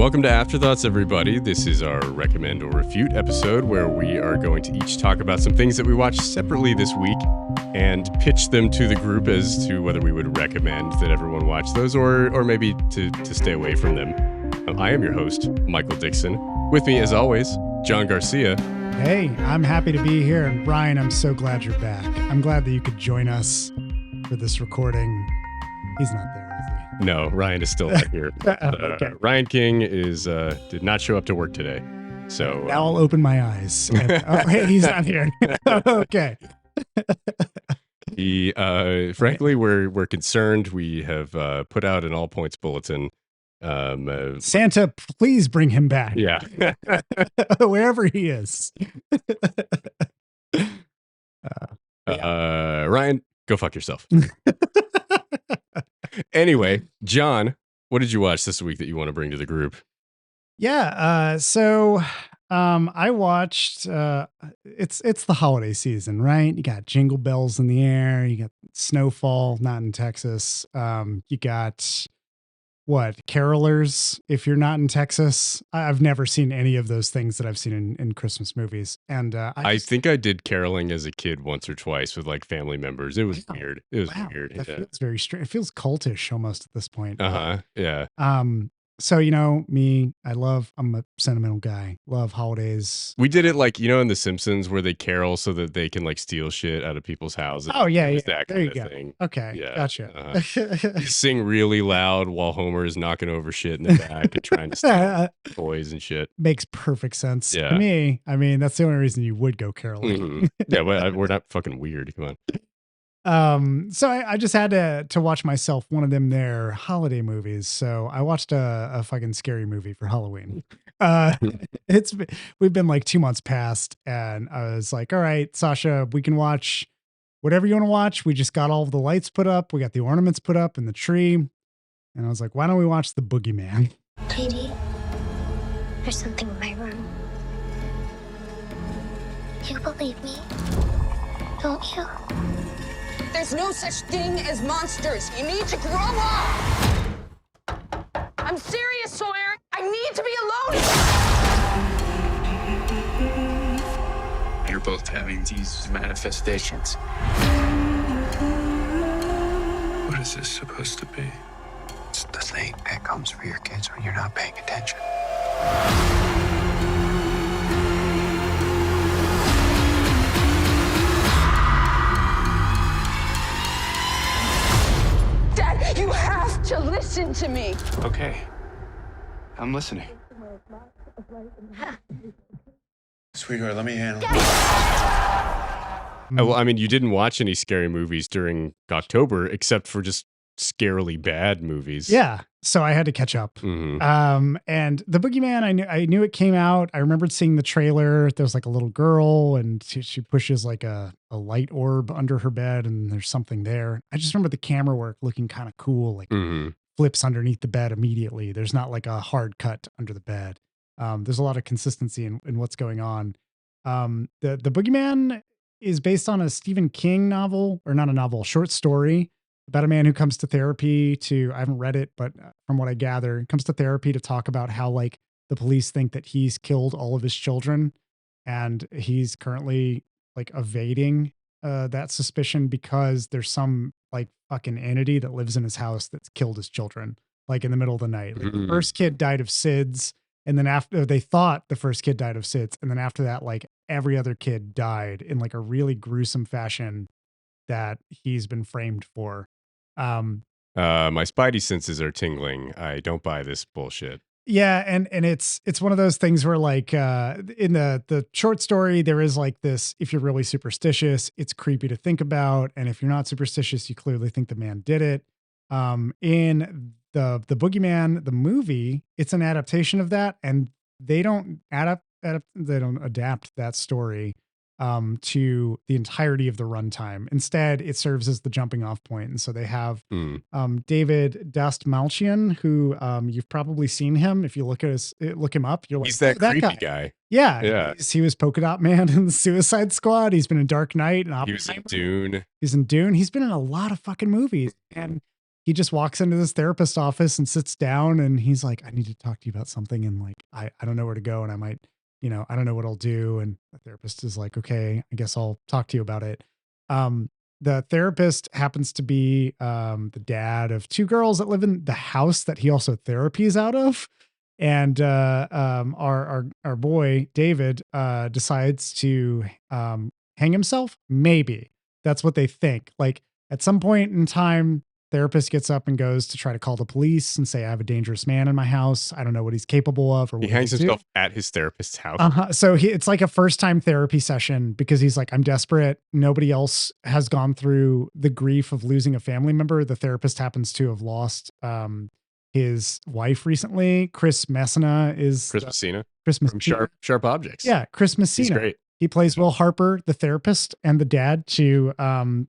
Welcome to Afterthoughts, everybody. This is our Recommend or Refute episode where we are going to each talk about some things that we watched separately this week and pitch them to the group as to whether we would recommend that everyone watch those or maybe to stay away from them. I am your host, Michael Dixon. With me, as always, John Garcia. Hey, I'm happy to be here. And Brian, I'm so glad you're back. I'm glad that you could join us for this recording. He's not there, is he? No, Ryan is still not here. Okay. Ryan King did not show up to work today. So now I'll open my eyes. And, oh, hey, he's not here. Okay. Frankly, we're concerned. We have put out an all points bulletin. Santa, please bring him back. Yeah. Wherever he is. Ryan, go fuck yourself. Anyway, John, what did you watch this week that you want to bring to the group? Yeah. I watched, it's the holiday season, right? You got jingle bells in the air. You got snowfall, not in Texas. You got carolers if you're not in Texas. I've never seen any of those things that I've seen in Christmas movies. And I think I did caroling as a kid once or twice with like family members. It was weird. It was weird. That feels very strange. It feels cultish almost at this point. Yeah. So, me, I'm a sentimental guy. Love holidays. We did it like, in The Simpsons where they carol so that they can like steal shit out of people's houses. Oh, yeah. That there you kind of go. thing. Okay. Yeah. Gotcha. Sing really loud while Homer is knocking over shit in the back and trying to steal toys and shit. Makes perfect sense to me. I mean, that's the only reason you would go caroling. Mm-hmm. Yeah, but we're not fucking weird. Come on. So I just had to watch myself one of them their holiday movies. So I watched a fucking scary movie for Halloween. We've been like 2 months past, and I was like, all right, Sasha, we can watch whatever you want to watch. We just got all of the lights put up. We got the ornaments put up in the tree. And I was like, why don't we watch The Boogeyman? JD, there's something in my room. You believe me, don't you? There's no such thing as monsters. You need to grow up. I'm serious, Sawyer. I need to be alone. You're both having these manifestations. What is this supposed to be? It's the thing that comes for your kids when you're not paying attention. Dad, you have to listen to me. Okay. I'm listening. Sweetheart, let me handle it. Well, I mean, you didn't watch any scary movies during October except for just scarily bad movies. Yeah. So I had to catch up. Mm-hmm. And The Boogeyman, I knew it came out. I remembered seeing the trailer. There's like a little girl and she pushes like a light orb under her bed and there's something there. I just remember the camera work looking kind of cool, like flips underneath the bed immediately. There's not like a hard cut under the bed. There's a lot of consistency in what's going on. The Boogeyman is based on a Stephen King novel, or not a novel, short story about a man who comes to therapy I haven't read it, but from what I gather, comes to therapy to talk about how like the police think that he's killed all of his children. And he's currently like evading that suspicion because there's some like fucking entity that lives in his house that's killed his children, like in the middle of the night. Like, the first kid died of SIDS. And then after they thought the first kid died of SIDS. And then after that, like every other kid died in like a really gruesome fashion that he's been framed for. My spidey senses are tingling. I don't buy this bullshit. Yeah, and it's one of those things where like in the short story there is like this, if you're really superstitious, it's creepy to think about, and if you're not superstitious, you clearly think the man did it. In the Boogeyman, the movie, it's an adaptation of that, and they don't adapt that story to the entirety of the runtime. Instead, it serves as the jumping off point. And so they have David Dastmalchian, who you've probably seen him. If you look him up, you're like, he's that creepy guy. Yeah. He was Polka Dot Man in the Suicide Squad. He's been in Dark Knight and he was in Dune. He's in Dune. He's been in a lot of fucking movies. And he just walks into this therapist office and sits down, and he's like, I need to talk to you about something. And like, I don't know where to go, and I might, I don't know what I'll do. And the therapist is like, okay, I guess I'll talk to you about it. The therapist happens to be the dad of two girls that live in the house that he also therapies out of. And our boy David decides to hang himself. Maybe that's what they think. Like at some point in time, therapist gets up and goes to try to call the police and say, I have a dangerous man in my house. I don't know what he's capable of. Or He what hangs he'll do. himself at his therapist's house. So it's like a first time therapy session because he's like, I'm desperate. Nobody else has gone through the grief of losing a family member. The therapist happens to have lost his wife recently. Chris Messina is Chris Messina Chris from Messina. Sharp Objects. Yeah, Chris He's Messina. great. He plays Will Harper, the therapist, and the dad to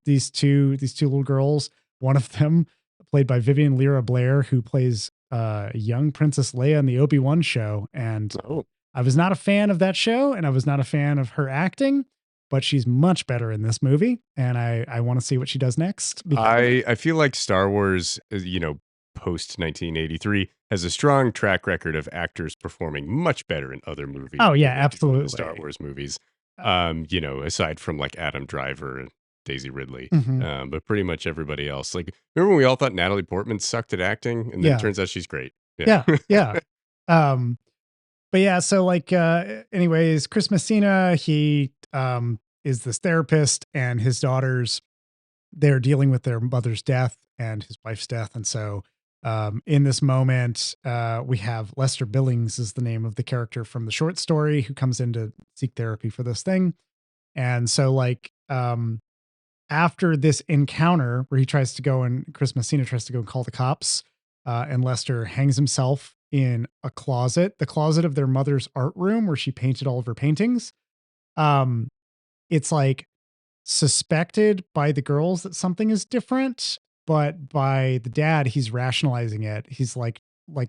these two little girls. One of them played by Vivian Lyra Blair, who plays young Princess Leia in the Obi-Wan show. And I was not a fan of that show, and I was not a fan of her acting, but she's much better in this movie, and I want to see what she does next. I feel like Star Wars, post 1983, has a strong track record of actors performing much better in other movies. Oh yeah, than they do in absolutely. the Star Wars movies. Aside from like Adam Driver and Daisy Ridley, Mhm. but pretty much everybody else. Like, remember when we all thought Natalie Portman sucked at acting, and then Yeah. it turns out she's great. Yeah. But yeah, so like, anyways, Chris Messina, he is this therapist, and his daughters, they're dealing with their mother's death and his wife's death. And so in this moment, we have Lester Billings is the name of the character from the short story who comes in to seek therapy for this thing. And so like, after this encounter where Chris Messina tries to go and call the cops, and Lester hangs himself in a closet, the closet of their mother's art room where she painted all of her paintings. It's like suspected by the girls that something is different, but by the dad, he's rationalizing it. He's like,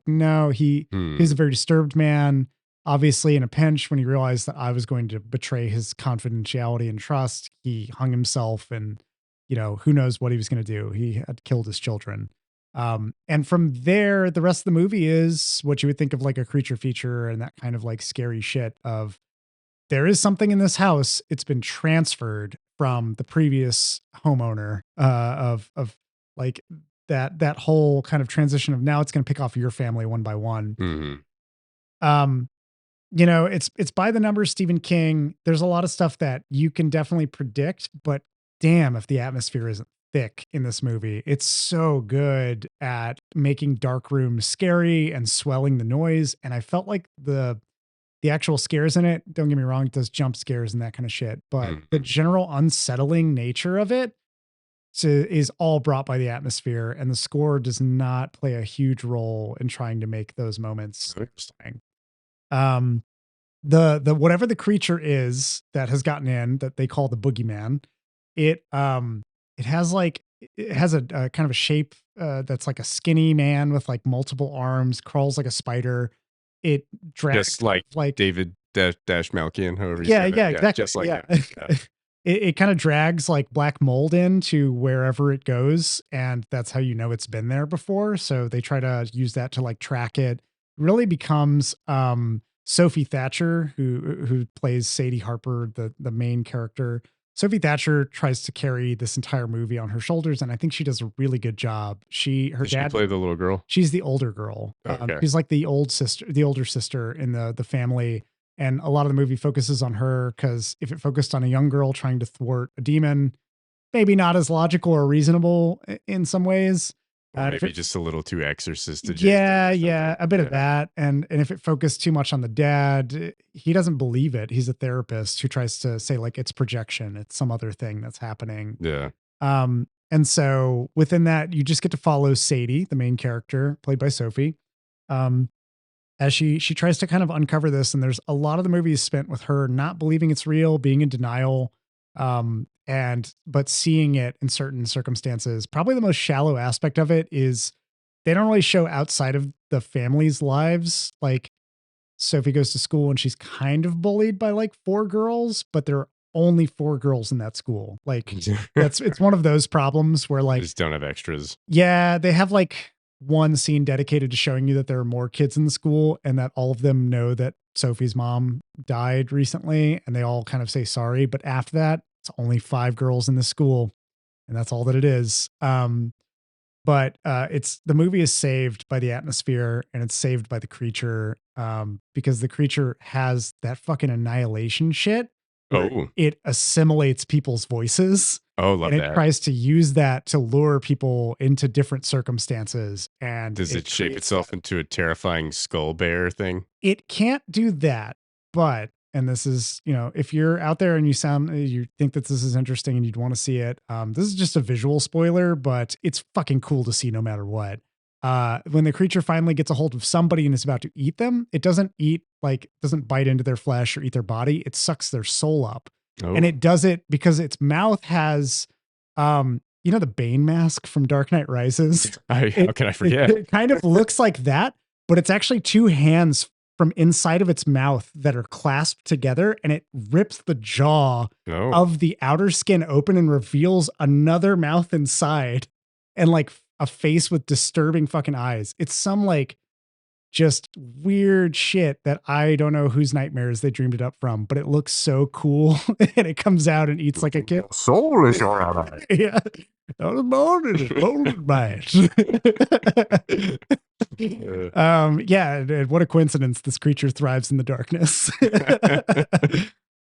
no, he's a very disturbed man. Obviously in a pinch, when he realized that I was going to betray his confidentiality and trust, he hung himself, and, who knows what he was going to do. He had killed his children. And from there, the rest of the movie is what you would think of like a creature feature and that kind of like scary shit of, there is something in this house. It's been transferred from the previous homeowner, of like that whole kind of transition of now it's going to pick off your family one by one. Mhm. It's by the numbers, Stephen King. There's a lot of stuff that you can definitely predict, but damn, if the atmosphere isn't thick in this movie. It's so good at making dark rooms scary and swelling the noise. And I felt like the actual scares in it, don't get me wrong, it does jump scares and that kind of shit, but the general unsettling nature of it is all brought by the atmosphere, and the score does not play a huge role in trying to make those moments interesting. The whatever the creature is that has gotten in that they call the Boogeyman, it has a kind of a shape that's like a skinny man with like multiple arms, crawls like a spider. It drags Just like David Dash Malkian, however you say that. Exactly. Just like him. Yeah. It kind of drags like black mold into wherever it goes, and that's how it's been there before. So they try to use that to like track it. Really becomes Sophie Thatcher, who plays Sadie Harper, the main character. Sophie Thatcher tries to carry this entire movie on her shoulders, and I think she does a really good job. Her Does dad she play the little girl? She's the older girl. Okay. She's like the older sister in the family. And a lot of the movie focuses on her because if it focused on a young girl trying to thwart a demon, maybe not as logical or reasonable in some ways. Or maybe just a little too exorcist. Yeah, a bit of that. And if it focused too much on the dad, he doesn't believe it. He's a therapist who tries to say like it's projection, it's some other thing that's happening. Yeah. And so within that, you just get to follow Sadie, the main character, played by Sophie, as she tries to kind of uncover this. And there's a lot of the movie is spent with her not believing it's real, being in denial, but seeing it in certain circumstances. Probably the most shallow aspect of it is they don't really show outside of the family's lives. Like Sophie goes to school and she's kind of bullied by like 4 girls, but they're only 4 girls in that school. Like it's one of those problems where like, just don't have extras. yeah, they have like one scene dedicated to showing you that there are more kids in the school and that all of them know that Sophie's mom died recently and they all kind of say sorry. But after that, it's only 5 girls in the school and that's all that it is. But it's the movie is saved by the atmosphere and it's saved by the creature because the creature has that fucking annihilation shit. Oh, It assimilates people's voices. oh, love And it that. tries to use that to lure people into different circumstances. And Does it shape creates itself that. into a terrifying skull bear thing? It can't do that, but, and this is, you know, if you're out there and you think that this is interesting and you'd want to see it, this is just a visual spoiler, but it's fucking cool to see no matter what. When the creature finally gets a hold of somebody and is about to eat them, it doesn't bite into their flesh or eat their body. It sucks their soul up. Oh, And it does it because its mouth has, you know, the Bane mask from Dark Knight Rises. how can I forget? It kind of looks like that, but it's actually 2 hands from inside of its mouth that are clasped together, and it rips the jaw Oh, of the outer skin open and reveals another mouth inside and like a face with disturbing fucking eyes. It's some like just weird shit that I don't know whose nightmares they dreamed it up from, but it looks so cool. And it comes out and eats like a kid. Soul is your ally. Yeah. I was born in a golden mine. Yeah, and what a coincidence. This creature thrives in the darkness.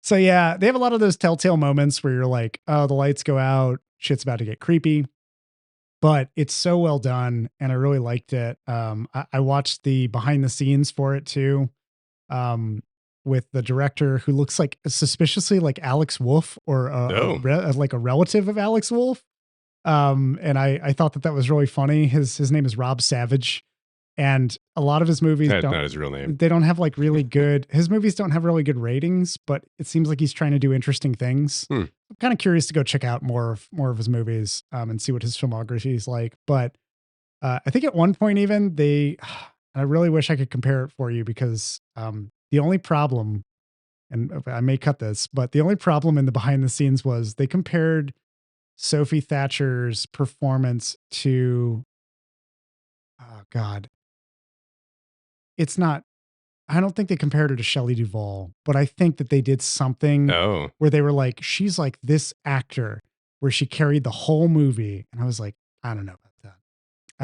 So yeah, they have a lot of those telltale moments where you're like, oh, the lights go out, shit's about to get creepy. But it's so well done, and I really liked it. I watched the behind the scenes for it too, with the director who looks like suspiciously like Alex Wolff or like a relative of Alex Wolff. And I thought that was really funny. His name is Rob Savage, and a lot of his movies that's not his real name. they don't have like really good, his movies don't have really good ratings, but it seems like he's trying to do interesting things. I'm kind of curious to go check out more of his movies, and see what his filmography is like. But, I think at one point even and I really wish I could compare it for you because, the only problem, and I may cut this, but the only problem in the behind the scenes was they compared Sophie Thatcher's performance to, oh God, it's not, I don't think they compared her to Shelley Duvall, but I think that they did something Oh, where they were like, she's like this actor where she carried the whole movie. And I was like, I don't know about that.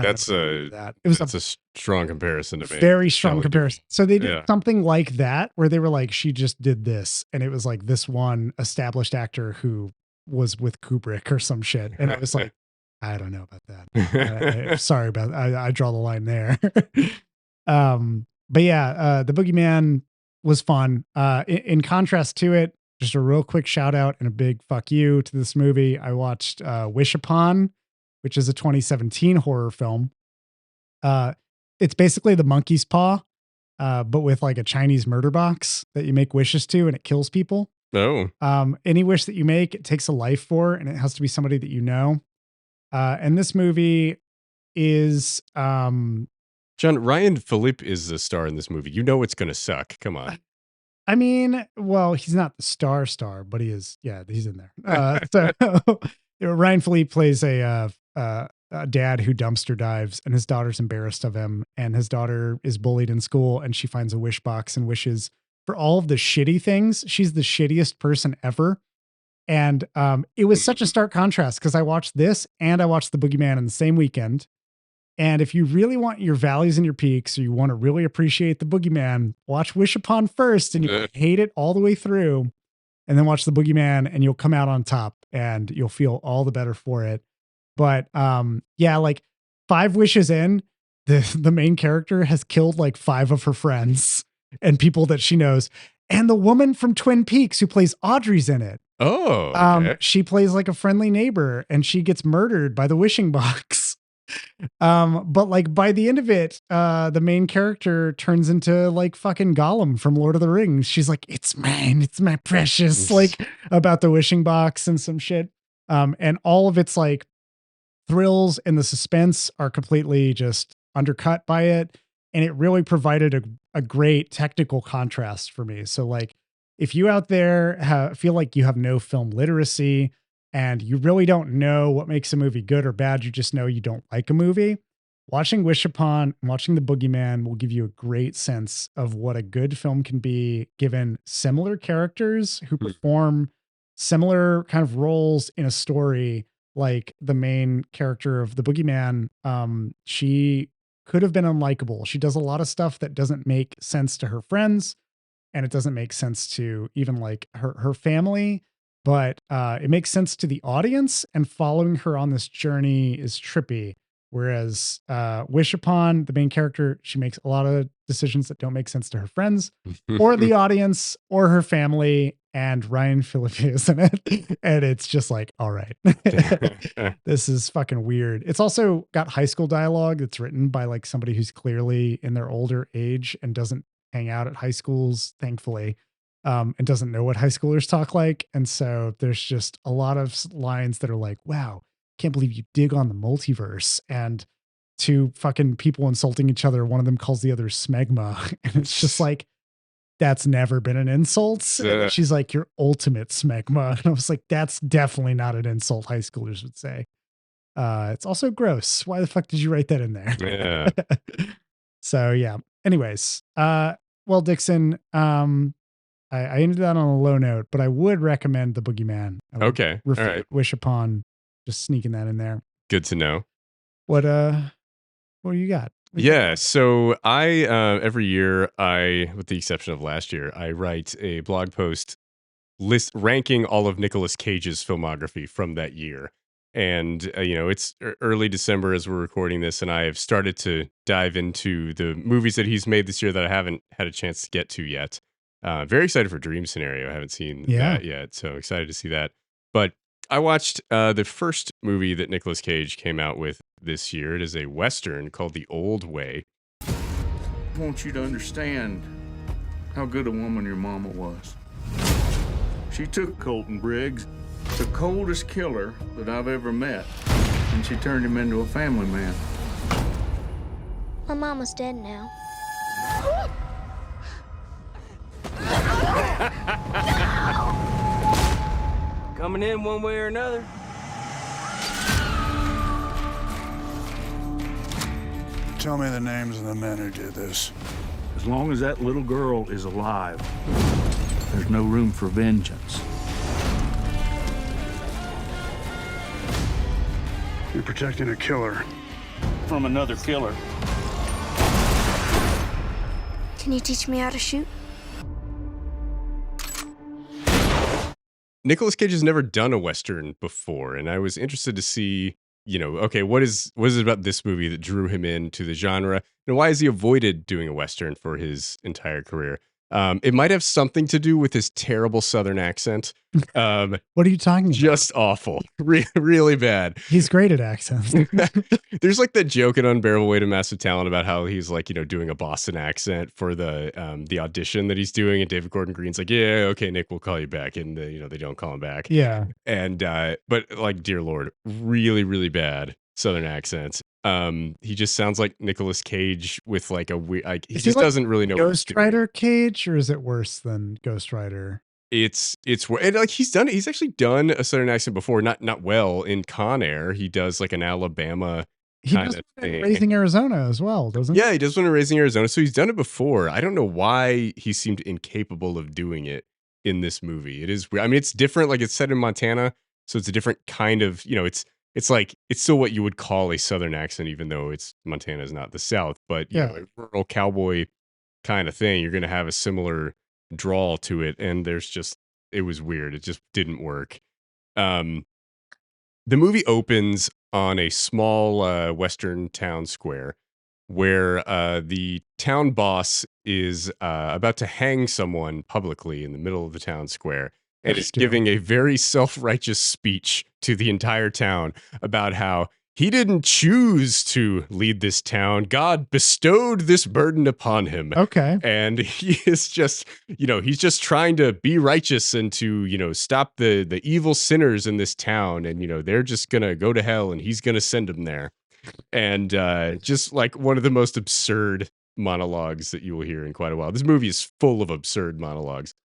that's It was a strong comparison to make. very strong Shelley comparison. So they did Yeah. something like that where they were like, she just did this. And it was like this one established actor who was with Kubrick or some shit. And I was like, I don't know about that. Sorry about I draw the line there. But yeah, the Boogeyman was fun. In contrast to it, just a real quick shout out and a big fuck you to this movie. I watched Wish Upon, which is a 2017 horror film. It's basically the monkey's paw, but with like a Chinese murder box that you make wishes to and it kills people. Oh, Any wish that you make, it takes a life for, and it has to be somebody that you know. And this movie is, John, Ryan Philippe is the star in this movie. You know it's going to suck. Come on. I mean, well, he's not the star, but he is. Yeah, he's in there. So Ryan Philippe plays a dad who dumpster dives, and his daughter's embarrassed of him, and his daughter is bullied in school, and she finds a wish box and wishes for all of the shitty things. She's the shittiest person ever. And it was such a stark contrast because I watched this and I watched The Boogeyman in the same weekend. And if you really want your valleys and your peaks, or you want to really appreciate The Boogeyman, watch Wish Upon first and you'll hate it all the way through. And then watch The Boogeyman and you'll come out on top and you'll feel all the better for it. But yeah, like 5 wishes in, the main character has killed like 5 of her friends and people that she knows. And the woman from Twin Peaks who plays Audrey's in it. Oh, okay. She plays like a friendly neighbor and she gets murdered by the wishing box. But like by the end of it, the main character turns into like fucking Gollum from Lord of the Rings. She's like, it's mine, it's my precious, like about the wishing box and some shit. And all of its like thrills and the suspense are completely just undercut by it. And it really provided a great technical contrast for me. So like if you out there feel like you have no film literacy and you really don't know what makes a movie good or bad, you just know you don't like a movie, watching Wish Upon and watching The Boogeyman will give you a great sense of what a good film can be given similar characters who perform similar kind of roles in a story. Like the main character of The Boogeyman, she could have been unlikable. She does a lot of stuff that doesn't make sense to her friends, and it doesn't make sense to even like her family, but it makes sense to the audience, and following her on this journey is trippy. Whereas Wish Upon, the main character, she makes a lot of decisions that don't make sense to her friends or the audience or her family, and Ryan Phillippe is in it. And it's just like, all right, this is fucking weird. It's also got high school dialogue that's written by like somebody who's clearly in their older age and doesn't hang out at high schools, thankfully, and doesn't know what high schoolers talk like. And so there's just a lot of lines that are like, wow, can't believe you dig on the multiverse. And two fucking people insulting each other. One of them calls the other smegma. And it's just like, that's never been an insult. She's like, your ultimate smegma. And I was like, that's definitely not an insult high schoolers would say. It's also gross. Why the fuck did you write that in there? Yeah. So yeah. Anyways, well, Dixon, I ended that on a low note, but I would recommend The Boogeyman. Okay. All right. Wish Upon, just sneaking that in there. Good to know. What do you got? Yeah, so I every year with the exception of last year, I write a blog post ranking all of Nicolas Cage's filmography from that year. And it's early December as we're recording this, and I have started to dive into the movies that he's made this year that I haven't had a chance to get to yet. Very excited for Dream Scenario. I haven't seen that yet, so excited to see that. But I watched the first movie that Nicolas Cage came out with this year. It is a Western called The Old Way. I want you to understand how good a woman your mama was. She took Colton Briggs, the coldest killer that I've ever met, and she turned him into a family man. My mama's dead now. Coming in one way or another. Tell me the names of the men who did this. As long as that little girl is alive, there's no room for vengeance. You're protecting a killer. From another killer. Can you teach me how to shoot? Nicolas Cage has never done a Western before, and I was interested to see, okay, what is it about this movie that drew him into the genre, and why has he avoided doing a Western for his entire career? It might have something to do with his terrible Southern accent. What are you talking about? Just awful. Really bad. He's great at accents. There's like that joke in Unbearable Weight of Massive Talent about how he's like, doing a Boston accent for the audition that he's doing. And David Gordon Green's like, yeah, okay, Nick, we'll call you back. And they don't call him back. Yeah. And, but like, dear Lord, really, really bad Southern accents. He just sounds like Nicolas Cage with like a weird, like, he just doesn't really know. Ghost Rider Cage, or is it worse than Ghost Rider? It's and like he's actually done a Southern accent before, not well in Con Air. He does like an Alabama kind of thing. Raising Arizona as well, doesn't he? Yeah, he does one in Raising Arizona. So he's done it before. I don't know why he seemed incapable of doing it in this movie. It is, I mean, it's different. Like it's set in Montana, so it's a different kind of, it's like, it's still what you would call a Southern accent, even though Montana is not the South, but a rural cowboy kind of thing. You're going to have a similar drawl to it. And it was weird. It just didn't work. The movie opens on a small Western town square where the town boss is about to hang someone publicly in the middle of the town square. And is giving a very self-righteous speech to the entire town about how he didn't choose to lead this town. God bestowed this burden upon him. Okay. And he is just, he's just trying to be righteous and to, stop the evil sinners in this town. And, they're just going to go to hell and he's going to send them there. And just like one of the most absurd monologues that you will hear in quite a while. This movie is full of absurd monologues.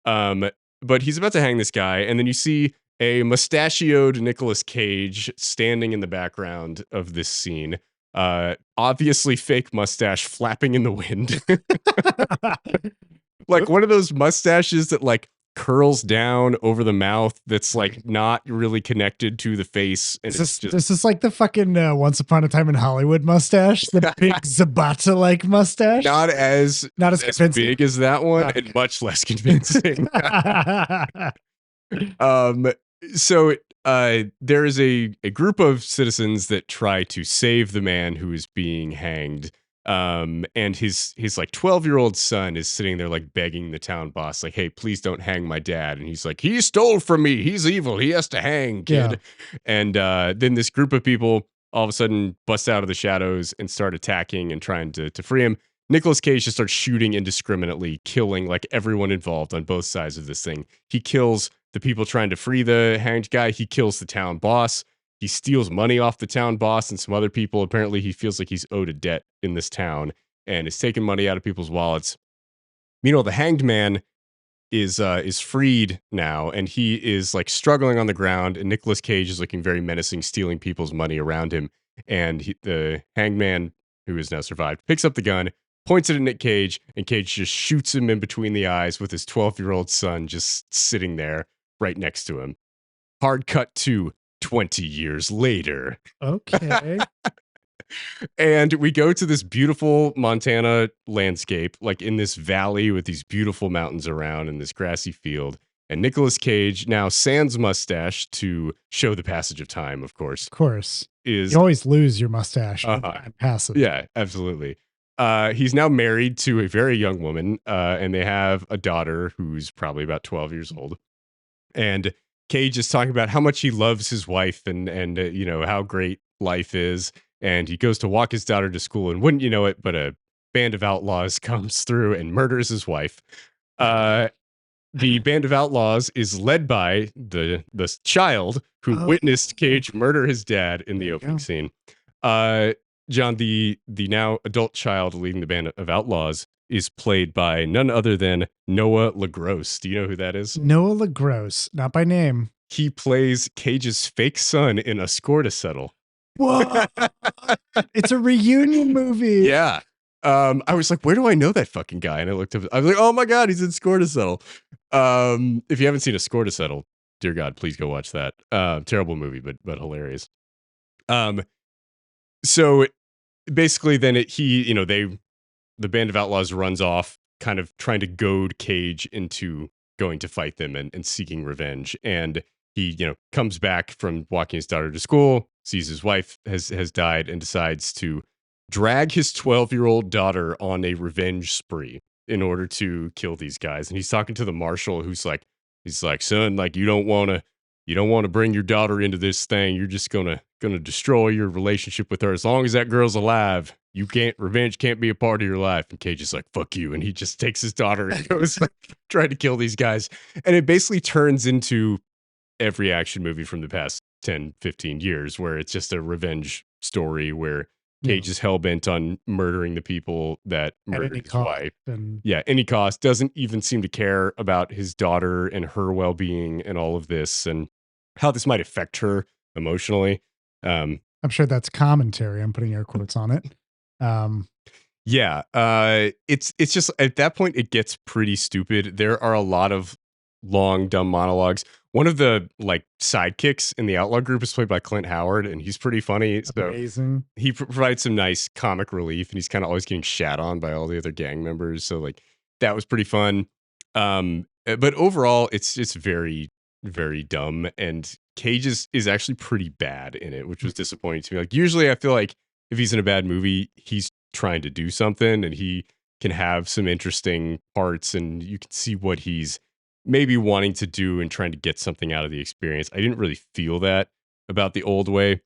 But he's about to hang this guy, and then you see a mustachioed Nicolas Cage standing in the background of this scene. Obviously fake mustache flapping in the wind. Like one of those mustaches that like curls down over the mouth that's like not really connected to the face. And This is like the fucking Once Upon a Time in Hollywood mustache, the big Zabata like mustache. not as convincing. big as that one, and much less convincing. So there is a group of citizens that try to save the man who is being hanged. And his like 12-year-old son is sitting there like begging the town boss, like, hey, please don't hang my dad. And he's like, he stole from me. He's evil. He has to hang, kid. Yeah. And then this group of people all of a sudden bust out of the shadows and start attacking and trying to free him. Nicolas Cage just starts shooting indiscriminately, killing like everyone involved on both sides of this thing. He kills the people trying to free the hanged guy. He kills the town boss. He steals money off the town boss and some other people. Apparently, he feels like he's owed a debt in this town and is taking money out of people's wallets. Meanwhile, the hanged man is freed now, and he is like struggling on the ground. And Nicolas Cage is looking very menacing, stealing people's money around him. And the hanged man, who has now survived, picks up the gun, points it at Nick Cage, and Cage just shoots him in between the eyes with his 12-year-old son just sitting there right next to him. Hard cut to 20 years later. Okay. And we go to this beautiful Montana landscape, like in this valley with these beautiful mountains around and this grassy field. And Nicolas Cage, now sans mustache to show the passage of time, of course. Of course. You always lose your mustache. Passive. Yeah, absolutely. He's now married to a very young woman, and they have a daughter who's probably about 12 years old. And Cage is talking about how much he loves his wife and you know, how great life is. And he goes to walk his daughter to school, and wouldn't you know it, but a band of outlaws comes through and murders his wife. The band of outlaws is led by the child who witnessed Cage murder his dad in the opening scene. John, the now adult child leading the band of outlaws is played by none other than Noah LaGrosse. Do you know who that is? Noah LaGrosse, not by name. He plays Cage's fake son in A Score to Settle. Whoa! It's a reunion movie. Yeah. I was like, where do I know that fucking guy? And I looked up, I was like, oh my God, he's in Score to Settle. If you haven't seen A Score to Settle, dear God, please go watch that. Terrible movie, but hilarious. So basically then the band of outlaws runs off, kind of trying to goad Cage into going to fight them and seeking revenge. And he, comes back from walking his daughter to school, sees his wife has died, and decides to drag his 12-year-old daughter on a revenge spree in order to kill these guys. And he's talking to the marshal, he's like, son, like, you don't want to bring your daughter into this thing. You're just gonna destroy your relationship with her. As long as that girl's alive, revenge can't be a part of your life. And Cage is like, fuck you. And he just takes his daughter and goes like, trying to kill these guys. And it basically turns into every action movie from the past 10, 15 years, where it's just a revenge story where Cage is hell-bent on murdering the people that murdered his wife. Any cost. Doesn't even seem to care about his daughter and her well-being and all of this and how this might affect her emotionally. I'm sure that's commentary. I'm putting air quotes on it. It's just at that point it gets pretty stupid. There are a lot of long, dumb monologues. One of the sidekicks in the Outlaw group is played by Clint Howard, and he's pretty funny. Amazing. So he provides some nice comic relief, and he's kind of always getting shat on by all the other gang members. So that was pretty fun. But overall, it's just very, very dumb. And Cage is actually pretty bad in it, which was disappointing to me. Usually I feel like if he's in a bad movie, he's trying to do something and he can have some interesting parts and you can see what he's maybe wanting to do and trying to get something out of the experience. I didn't really feel that about The Old Way.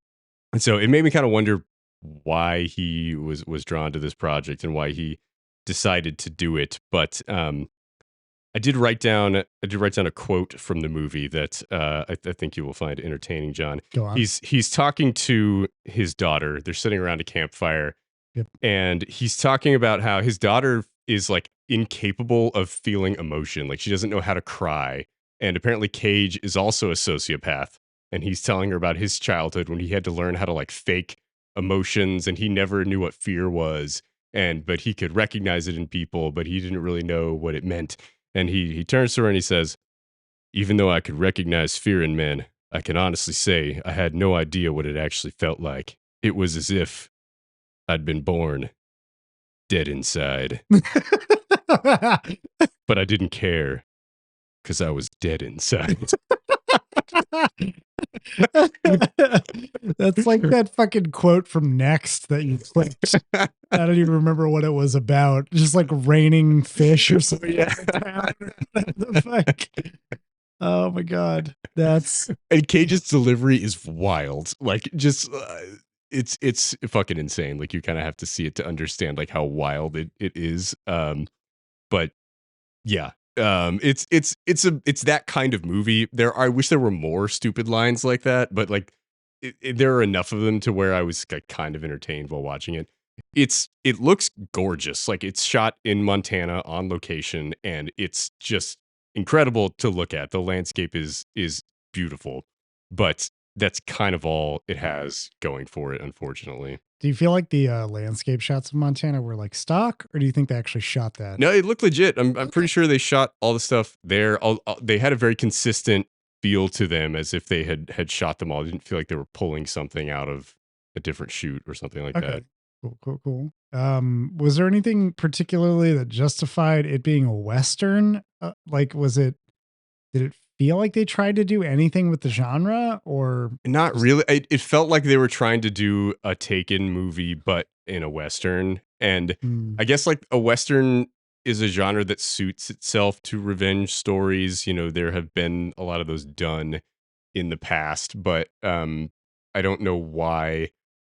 And so it made me kind of wonder why he was drawn to this project and why he decided to do it. But I did write down a quote from the movie that I think you will find entertaining, John. Go on. He's talking to his daughter. They're sitting around a campfire. Yep. And he's talking about how his daughter is incapable of feeling emotion. Like she doesn't know how to cry. And apparently Cage is also a sociopath. And he's telling her about his childhood when he had to learn how to like fake emotions and he never knew what fear was. But he could recognize it in people, but he didn't really know what it meant. And he turns to her and he says, even though I could recognize fear in men, I can honestly say I had no idea what it actually felt like. It was as if I'd been born dead inside. But I didn't care because I was dead inside. That's like that fucking quote from Next that you clicked. I don't even remember what it was about. Just like raining fish or something. Yeah. What the fuck? Oh my God. And Cage's delivery is wild. Like just it's fucking insane. Like you kind of have to see it to understand like how wild it is. But yeah. It's that kind of movie. I wish there were more stupid lines like that, but like there are enough of them to where I was like, kind of entertained while watching it. It looks gorgeous. Like it's shot in Montana on location, and it's just incredible to look at. The landscape is beautiful, but that's kind of all it has going for it, unfortunately. Do you feel like the landscape shots of Montana were like stock, or do you think they actually shot that? No, it looked legit. I'm pretty sure they shot all the stuff there. They had a very consistent feel to them, as if they had shot them all. I didn't feel like they were pulling something out of a different shoot or something like that. Cool. Was there anything particularly that justified it being a Western? Did it feel like they tried to do anything with the genre, or not really? It felt like they were trying to do a Taken movie, but in a Western. And I guess like a Western is a genre that suits itself to revenge stories. You know, there have been a lot of those done in the past, but I don't know why.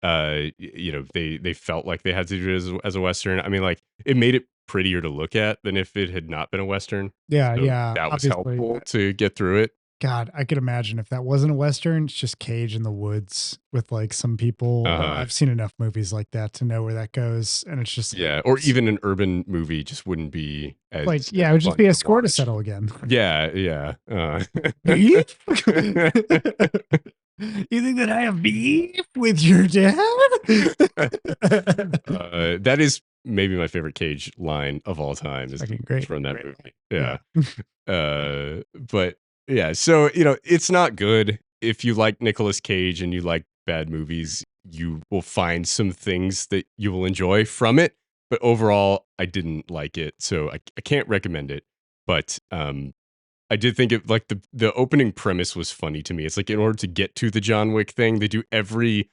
They felt like they had to do it as a Western. I mean, like it made it prettier to look at than if it had not been a Western. Yeah, so that was helpful to get through it. God, I could imagine if that wasn't a Western, it's just Cage in the woods with like some people. I've seen enough movies like that to know where that goes. And it's just, or even an urban movie just wouldn't be as like, it would just be a score to settle again. Yeah. You think that I have beef with your dad? That is maybe my favorite Cage line of all time is from that movie. Yeah. But yeah, so, it's not good. If you like Nicolas Cage and you like bad movies, you will find some things that you will enjoy from it. But overall, I didn't like it, so I can't recommend it. But I did think it, like the opening premise was funny to me. It's like in order to get to the John Wick thing, they do every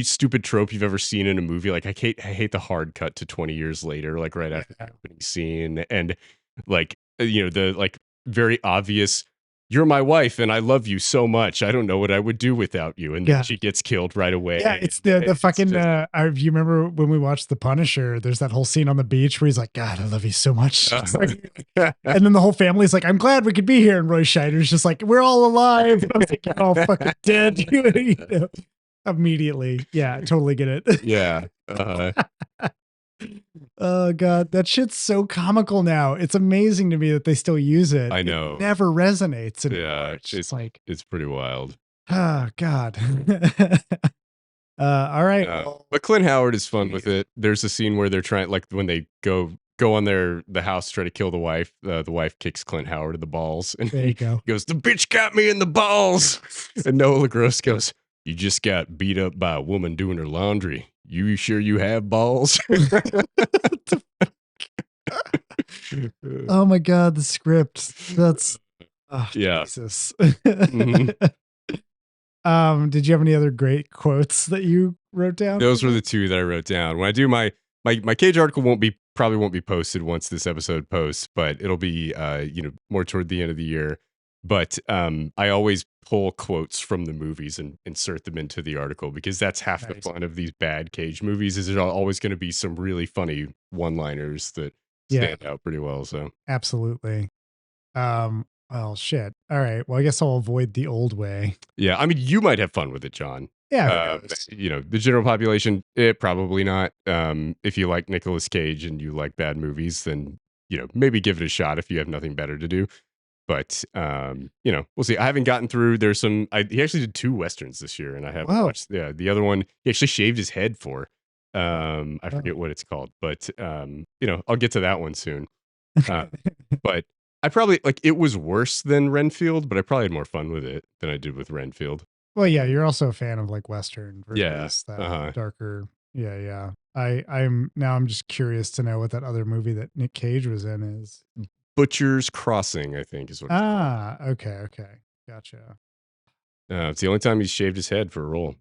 stupid trope you've ever seen in a movie. Like I hate the hard cut to 20 years later, like right after the opening scene, and like the like very obvious, you're my wife and I love you so much. I don't know what I would do without you. And then she gets killed right away. Yeah, it's the fucking. You remember when we watched The Punisher? There's that whole scene on the beach where he's like, "God, I love you so much," and then the whole family's like, "I'm glad we could be here." And Roy Scheider's just like, "We're all alive." And I was like, "You're all fucking dead." Immediately, yeah, I totally get it. Yeah. Oh God, that shit's so comical now. It's amazing to me that they still use it. I know. It never resonates anymore. Yeah, it's like it's pretty wild. Oh God. All right. But Clint Howard is fun with it. There's a scene where they're trying, like when they go on the house to try to kill the wife. The wife kicks Clint Howard in the balls, and there you go. He goes, "The bitch got me in the balls," and Noah LaGrosse goes, "You just got beat up by a woman doing her laundry. You sure you have balls?" Oh my God, the script. That's yeah. Jesus. Mm-hmm. Did you have any other great quotes that you wrote down? Those were the two that I wrote down. When I do my Cage article probably won't be posted once this episode posts, but it'll be more toward the end of the year. But I always pull quotes from the movies and insert them into the article, because that's half the fun of these bad Cage movies, is there's always going to be some really funny one-liners that stand out pretty well. So absolutely. Well, shit. All right. Well, I guess I'll avoid the old way. Yeah. I mean, you might have fun with it, John. Yeah. The general population, probably not. If you like Nicolas Cage and you like bad movies, then maybe give it a shot if you have nothing better to do. But we'll see. I haven't gotten through. There's some. He actually did 2 westerns this year, and I haven't watched. Yeah, the other one he actually shaved his head for. I forget what it's called, but I'll get to that one soon. But I probably it was worse than Renfield, but I probably had more fun with it than I did with Renfield. Well, yeah, you're also a fan of like Western versus that uh-huh. darker. Yeah. I'm just curious to know what that other movie that Nick Cage was in is. Butcher's Crossing, I think is what it's called. Okay. Gotcha. It's the only time he's shaved his head for a role.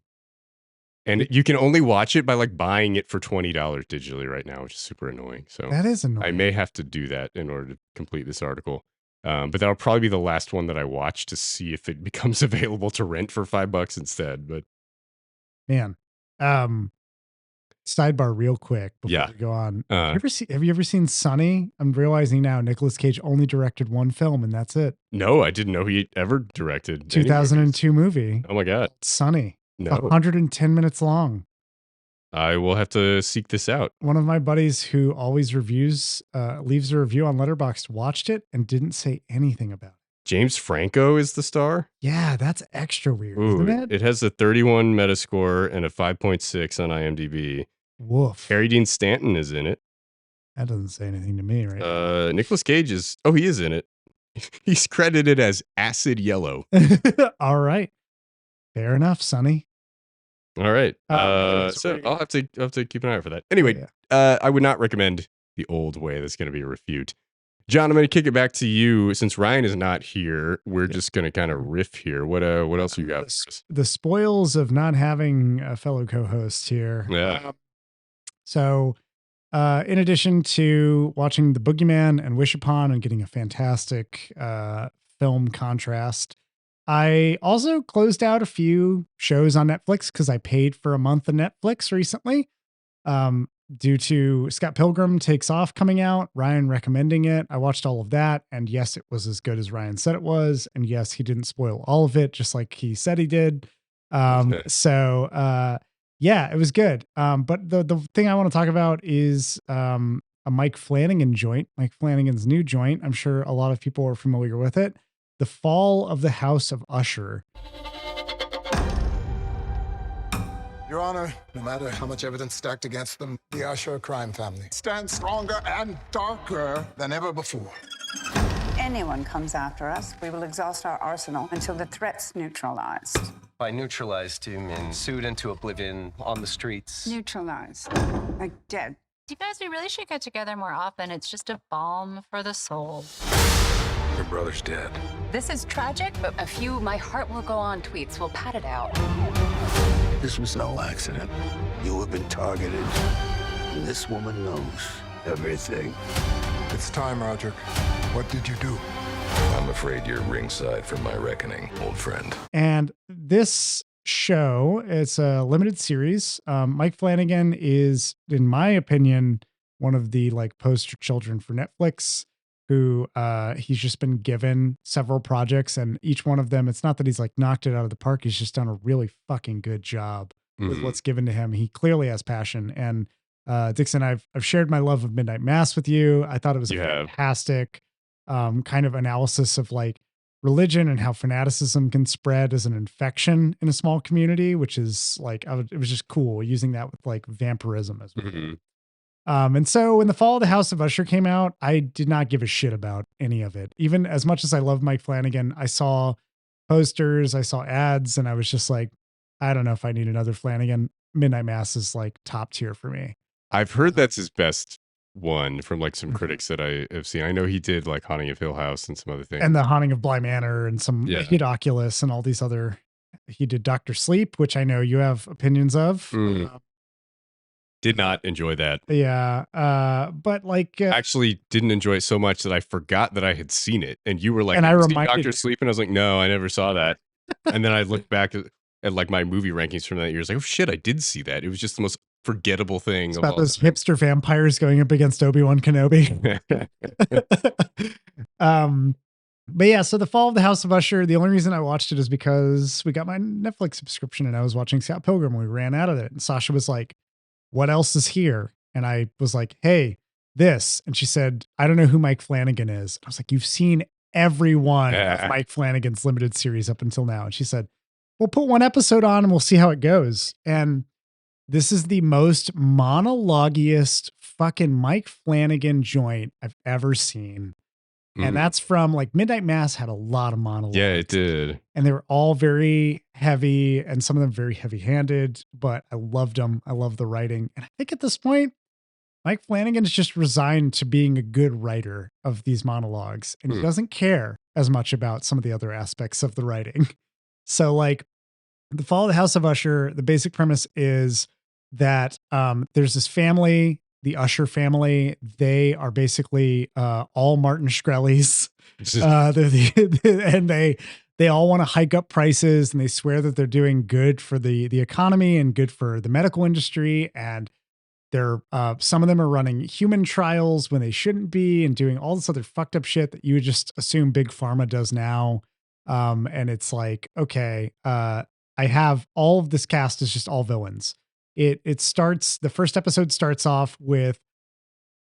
And you can only watch it by like buying it for $20 digitally right now, which is super annoying. So That is annoying. I may have to do that in order to complete this article. But that'll probably be the last one that I watch to see if it becomes available to rent for $5 instead. But Man, sidebar real quick before we go on. Have you ever seen Sunny? I'm realizing now Nicolas Cage only directed one film and that's it. No, I didn't know he ever directed 2002 movie. Oh my God. Sunny. No. 110 minutes long. I will have to seek this out. One of my buddies who always leaves a review on Letterboxd watched it and didn't say anything about it. James Franco is the star? Yeah, that's extra weird, isn't it? It has a 31 Metascore and a 5.6 on IMDb. Woof. Harry Dean Stanton is in it. That doesn't say anything to me, right? Nicolas Cage he is in it. He's credited as Acid Yellow. All right. Fair enough, Sonny. All right. So I'll have to keep an eye out for that. Anyway, I would not recommend the old way. That's going to be a refute. John, I'm going to kick it back to you. Since Ryan is not here, we're just going to kind of riff here. What else you got for us? The spoils of not having a fellow co-host here. Yeah. So in addition to watching The Boogeyman and Wish Upon and getting a fantastic film contrast, I also closed out a few shows on Netflix because I paid for a month of Netflix recently. Due to Scott Pilgrim Takes Off coming out, Ryan recommending it. I watched all of that. And yes, it was as good as Ryan said it was. And yes, he didn't spoil all of it, just like he said he did. So yeah, it was good. But the thing I want to talk about is a Mike Flanagan joint, Mike Flanagan's new joint. I'm sure a lot of people are familiar with it. The Fall of the House of Usher. Your Honor, no matter how much evidence stacked against them, the Usher crime family stands stronger and darker than ever before. Anyone comes after us, we will exhaust our arsenal until the threat's neutralized. By neutralized, do you mean sued into oblivion on the streets? Neutralized. Like dead. You guys, we really should get together more often. It's just a balm for the soul. Your brother's dead. This is tragic, but a few "my heart will go on" tweets will pat it out. This was no accident. You have been targeted. And this woman knows everything. It's time, Roger. What did you do? I'm afraid you're ringside for my reckoning, old friend. And this show, it's a limited series. Mike Flanagan is, in my opinion, one of the like poster children for Netflix, who he's just been given several projects, and each one of them, it's not that he's like knocked it out of the park. He's just done a really fucking good job with what's given to him. He clearly has passion. And Dixon, I've shared my love of Midnight Mass with you. I thought it was a fantastic kind of analysis of like religion and how fanaticism can spread as an infection in a small community, which is like, it was just cool using that with like vampirism as well. And so when The Fall of the House of Usher came out, I did not give a shit about any of it. Even as much as I love Mike Flanagan, I saw posters, I saw ads, and I was just like, I don't know if I need another Flanagan. Midnight Mass is like top tier for me. I've heard that's his best one from like some critics that I have seen. I know he did like Haunting of Hill House and some other things. And The Haunting of Bly Manor and some Hit Oculus and all these other, he did Dr. Sleep, which I know you have opinions of. Did not enjoy that. Yeah. But like, actually didn't enjoy it so much that I forgot that I had seen it. And you were like, and I reminded Dr. Sleep. And I was like, no, I never saw that. And then I looked back at like my movie rankings from that year. I was like, oh shit, I did see that. It was just the most forgettable thing. It's about those hipster vampires going up against Obi-Wan Kenobi. But yeah, so The Fall of the House of Usher, the only reason I watched it is because we got my Netflix subscription and I was watching Scott Pilgrim. We ran out of it. And Sasha was like, what else is here? And I was like, hey, this. And she said, I don't know who Mike Flanagan is. I was like, you've seen every one of Mike Flanagan's limited series up until now. And she said, we'll put one episode on and we'll see how it goes. And this is the most monologuiest fucking Mike Flanagan joint I've ever seen. And that's from like Midnight Mass had a lot of monologues. Yeah, it did. And they were all very heavy and some of them very heavy handed, but I loved them. I love the writing. And I think at this point, Mike Flanagan is just resigned to being a good writer of these monologues. And he doesn't care as much about some of the other aspects of the writing. So like the Fall of the House of Usher, the basic premise is that there's this family, the Usher family. They are basically all Martin Shkreli's. And they all want to hike up prices, and they swear that they're doing good for the economy and good for the medical industry. And they're some of them are running human trials when they shouldn't be, and doing all this other fucked up shit that you would just assume big pharma does now. And it's like, okay, I have all of this cast is just all villains. It starts, the first episode starts off with,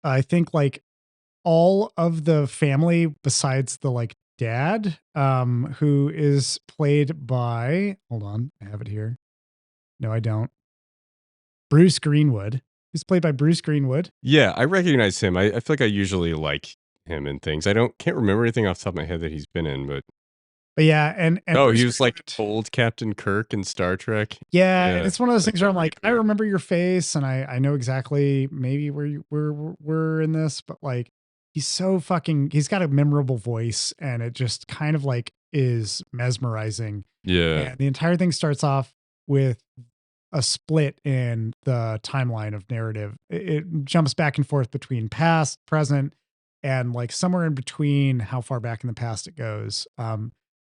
I think like all of the family besides the like dad, who is played by, hold on, I have it here. No, I don't. Bruce Greenwood. He's played by Bruce Greenwood. Yeah, I recognize him. I feel like I usually like him in things. Can't remember anything off the top of my head that he's been in, but yeah, and oh, he was like old Captain Kirk in Star Trek. Yeah, it's one of those things where I'm like, I remember your face, and I know exactly maybe where you were in this, but like he's got a memorable voice, and it just kind of like is mesmerizing. Yeah, and the entire thing starts off with a split in the timeline of narrative. It jumps back and forth between past, present, and like somewhere in between how far back in the past it goes.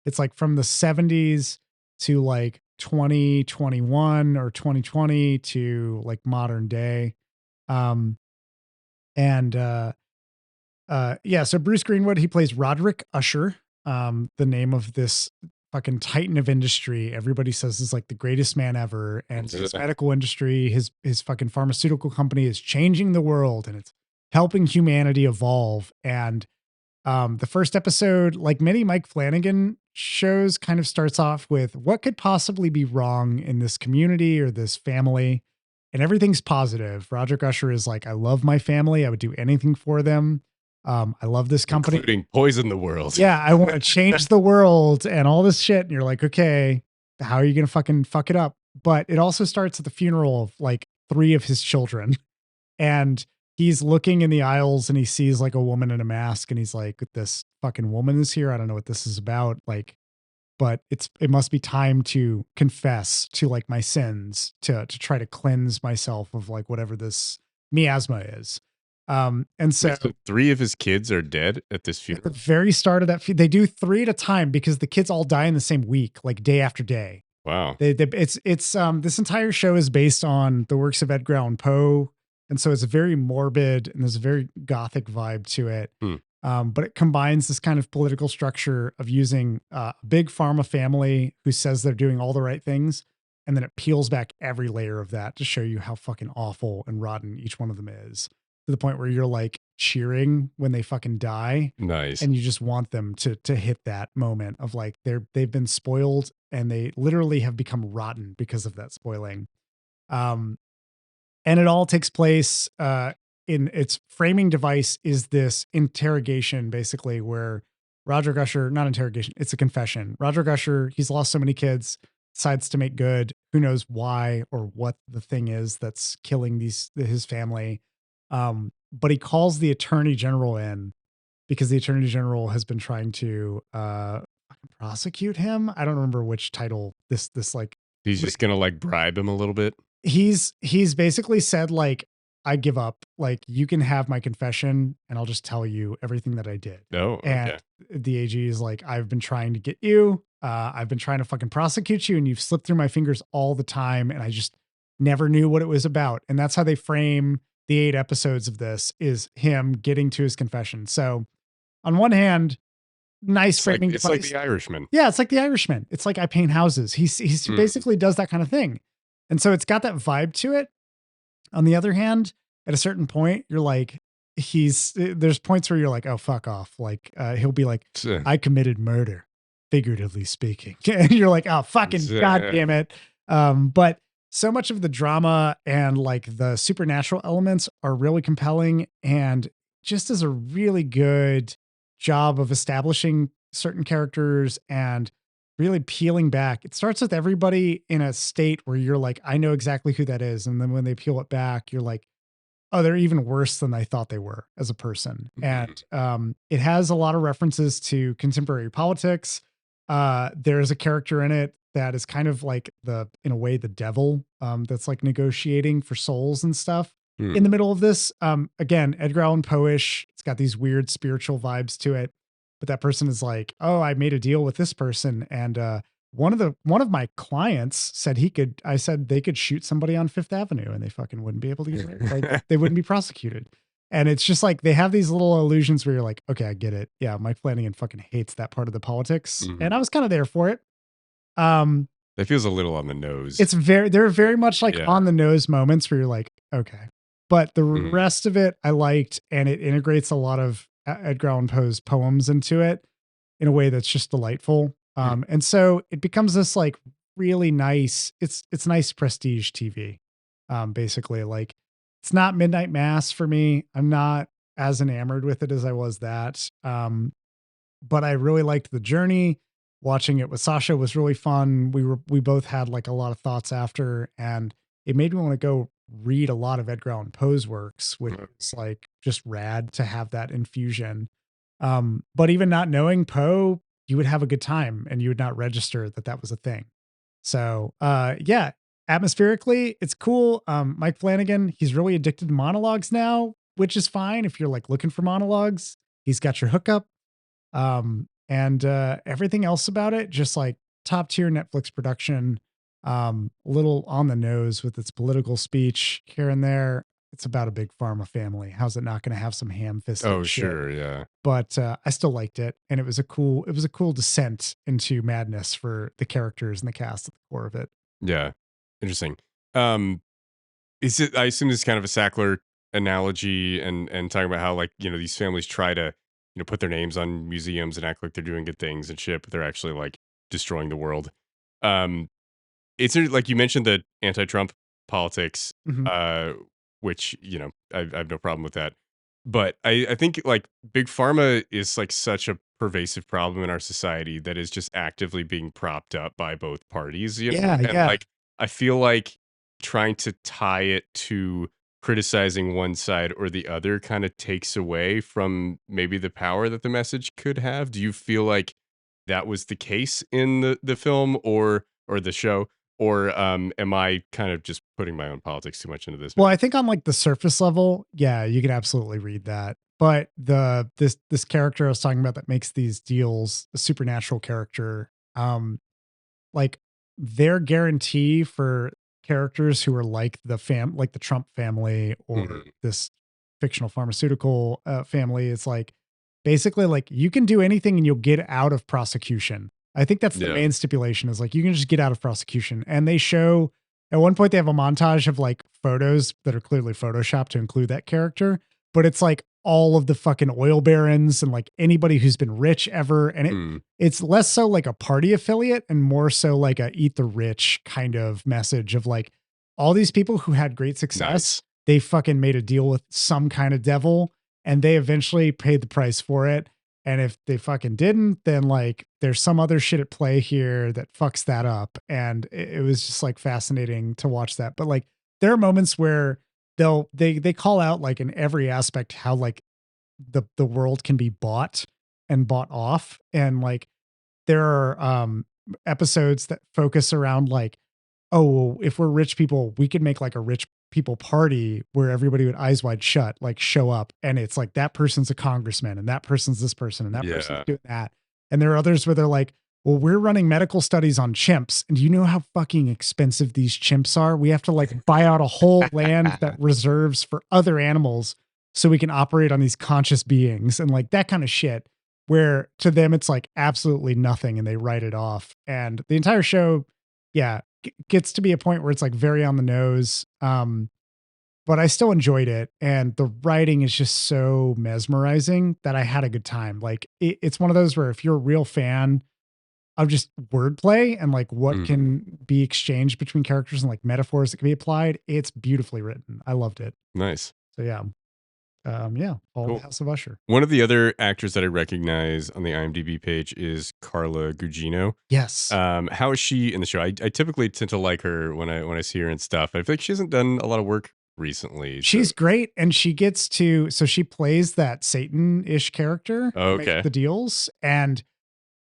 It's like from the 70s to like 2021 or 2020 to like modern day. So Bruce Greenwood, he plays Roderick Usher, the name of this fucking titan of industry. Everybody says is like the greatest man ever. And his medical industry, his fucking pharmaceutical company is changing the world, and it's helping humanity evolve. And the first episode, like many Mike Flanagan shows, kind of starts off with what could possibly be wrong in this community or this family, and everything's positive. Roderick Usher is like, I love my family. I would do anything for them. I love this company, including poison the world. Yeah, I want to change the world and all this shit. And you're like, okay, how are you gonna fucking fuck it up? But it also starts at the funeral of like 3 of his children, and he's looking in the aisles and he sees like a woman in a mask, and he's like, this fucking woman is here. I don't know what this is about. Like, but it must be time to confess to like my sins, to try to cleanse myself of like whatever this miasma is. And so 3 of his kids are dead at this funeral. At the very start of that, they do 3 at a time because the kids all die in the same week, like day after day. Wow. It's this entire show is based on the works of Edgar Allan Poe. And so it's very morbid and there's a very gothic vibe to it. But it combines this kind of political structure of using a big pharma family who says they're doing all the right things. And then it peels back every layer of that to show you how fucking awful and rotten each one of them is, to the point where you're like cheering when they fucking die. Nice. And you just want them to hit that moment of like, they've been spoiled and they literally have become rotten because of that spoiling. And it all takes place in its framing device is this interrogation, basically, where Roderick Usher, not interrogation, it's a confession. Roderick Usher, he's lost so many kids, decides to make good. Who knows why or what the thing is that's killing his family. But he calls the attorney general in because the attorney general has been trying to prosecute him. I don't remember which title this like. He's just gonna like bribe him a little bit. He's basically said like, I give up. Like, you can have my confession and I'll just tell you everything that I did. Oh, okay. And the AG is like, I've been trying to get you. I've been trying to fucking prosecute you and you've slipped through my fingers all the time. And I just never knew what it was about. And that's how they frame the 8 episodes of this, is him getting to his confession. So on one hand, nice framing. It's like The Irishman. Yeah, it's like The Irishman. It's like I paint houses. He basically does that kind of thing. And so it's got that vibe to it. On the other hand, at a certain point, you're like, there's points where you're like, oh, fuck off. Like, he'll be like, I committed murder, figuratively speaking. And you're like, oh, fucking God damn it. But so much of the drama and like the supernatural elements are really compelling and just does a really good job of establishing certain characters and really peeling back. It starts with everybody in a state where you're like, I know exactly who that is. And then when they peel it back, you're like, oh, they're even worse than I thought they were as a person. And it has a lot of references to contemporary politics. There's a character in it that is kind of like in a way, the devil that's like negotiating for souls and stuff in the middle of this. Again, Edgar Allan Poe-ish. It's got these weird spiritual vibes to it. But that person is like, oh, I made a deal with this person. And one of my clients said I said they could shoot somebody on Fifth Avenue and they fucking wouldn't be able to get it. Like they wouldn't be prosecuted. And it's just like, they have these little illusions where you're like, okay, I get it. Yeah. Mike Flanagan fucking hates that part of the politics. And I was kind of there for it. That feels a little on the nose. They're very much like on the nose moments where you're like, okay, but the rest of it I liked, and it integrates a lot of Edgar Allan Poe's poems into it in a way that's just delightful. And so it becomes this like really nice, it's nice prestige TV. Basically, like, it's not Midnight Mass for me. I'm not as enamored with it as I was that. But I really liked the journey. Watching it with Sasha was really fun. We both had like a lot of thoughts after, and it made me want to go read a lot of Edgar Allan Poe's works, which is like just rad to have that infusion. But even not knowing Poe, you would have a good time and you would not register that was a thing. So, yeah, atmospherically, it's cool. Mike Flanagan, he's really addicted to monologues now, which is fine. If you're like looking for monologues, he's got your hookup. And everything else about it, just like top tier Netflix production, a little on the nose with its political speech here and there. It's about a big pharma family. How's it not going to have some ham-fisted shit? Sure. Yeah. But I still liked it. And it was a cool descent into madness for the characters and the cast at the core of it. Yeah. Interesting. Is it, I assume this is kind of a Sackler analogy and talking about how, like, you know, these families try to, you know, put their names on museums and act like they're doing good things and shit, but they're actually like destroying the world. It's like you mentioned the anti-Trump politics, which, you know, I have no problem with that. But I think like big pharma is like such a pervasive problem in our society that is just actively being propped up by both parties. You know? And like, I feel like trying to tie it to criticizing one side or the other kind of takes away from maybe the power that the message could have. Do you feel like that was the case in the film or the show? Or am I kind of just putting my own politics too much into this? Well, I think on like the surface level, yeah, you can absolutely read that. But this character I was talking about that makes these deals, a supernatural character, like their guarantee for characters who are like the Trump family or this fictional pharmaceutical family, it's like basically like you can do anything and you'll get out of prosecution. I think that's the main stipulation is like, you can just get out of prosecution. And they show at one point they have a montage of like photos that are clearly Photoshopped to include that character, but it's like all of the fucking oil barons and like anybody who's been rich ever. And it's less so like a party affiliate and more so like a eat the rich kind of message of like all these people who had great success. They fucking made a deal with some kind of devil and they eventually paid the price for it. And if they fucking didn't, then like there's some other shit at play here that fucks that up. And it was just like fascinating to watch that. But like there are moments where they call out like in every aspect how like the world can be bought and bought off. And like there are episodes that focus around like, oh, well, if we're rich people, we could make like a rich people party where everybody would eyes wide shut, like show up. And it's like, that person's a congressman and that person's this person and that person's doing that. And there are others where they're like, well, we're running medical studies on chimps. And do you know how fucking expensive these chimps are? We have to like buy out a whole land that reserves for other animals so we can operate on these conscious beings and like that kind of shit, where to them it's like absolutely nothing and they write it off. And the entire show, gets to be a point where it's like very on the nose. but I still enjoyed it. And the writing is just so mesmerizing that I had a good time. Like it's one of those where if you're a real fan of just wordplay and like what can be exchanged between characters and like metaphors that can be applied, it's beautifully written. I loved it. Nice. So yeah. All the House of Usher. One of the other actors that I recognize on the IMDb page is Carla Gugino. Yes. How is she in the show? I typically tend to like her when I see her and stuff. I feel like she hasn't done a lot of work recently. She's great, and she gets to she plays that Satan-ish character. Oh, makes okay. the deals, and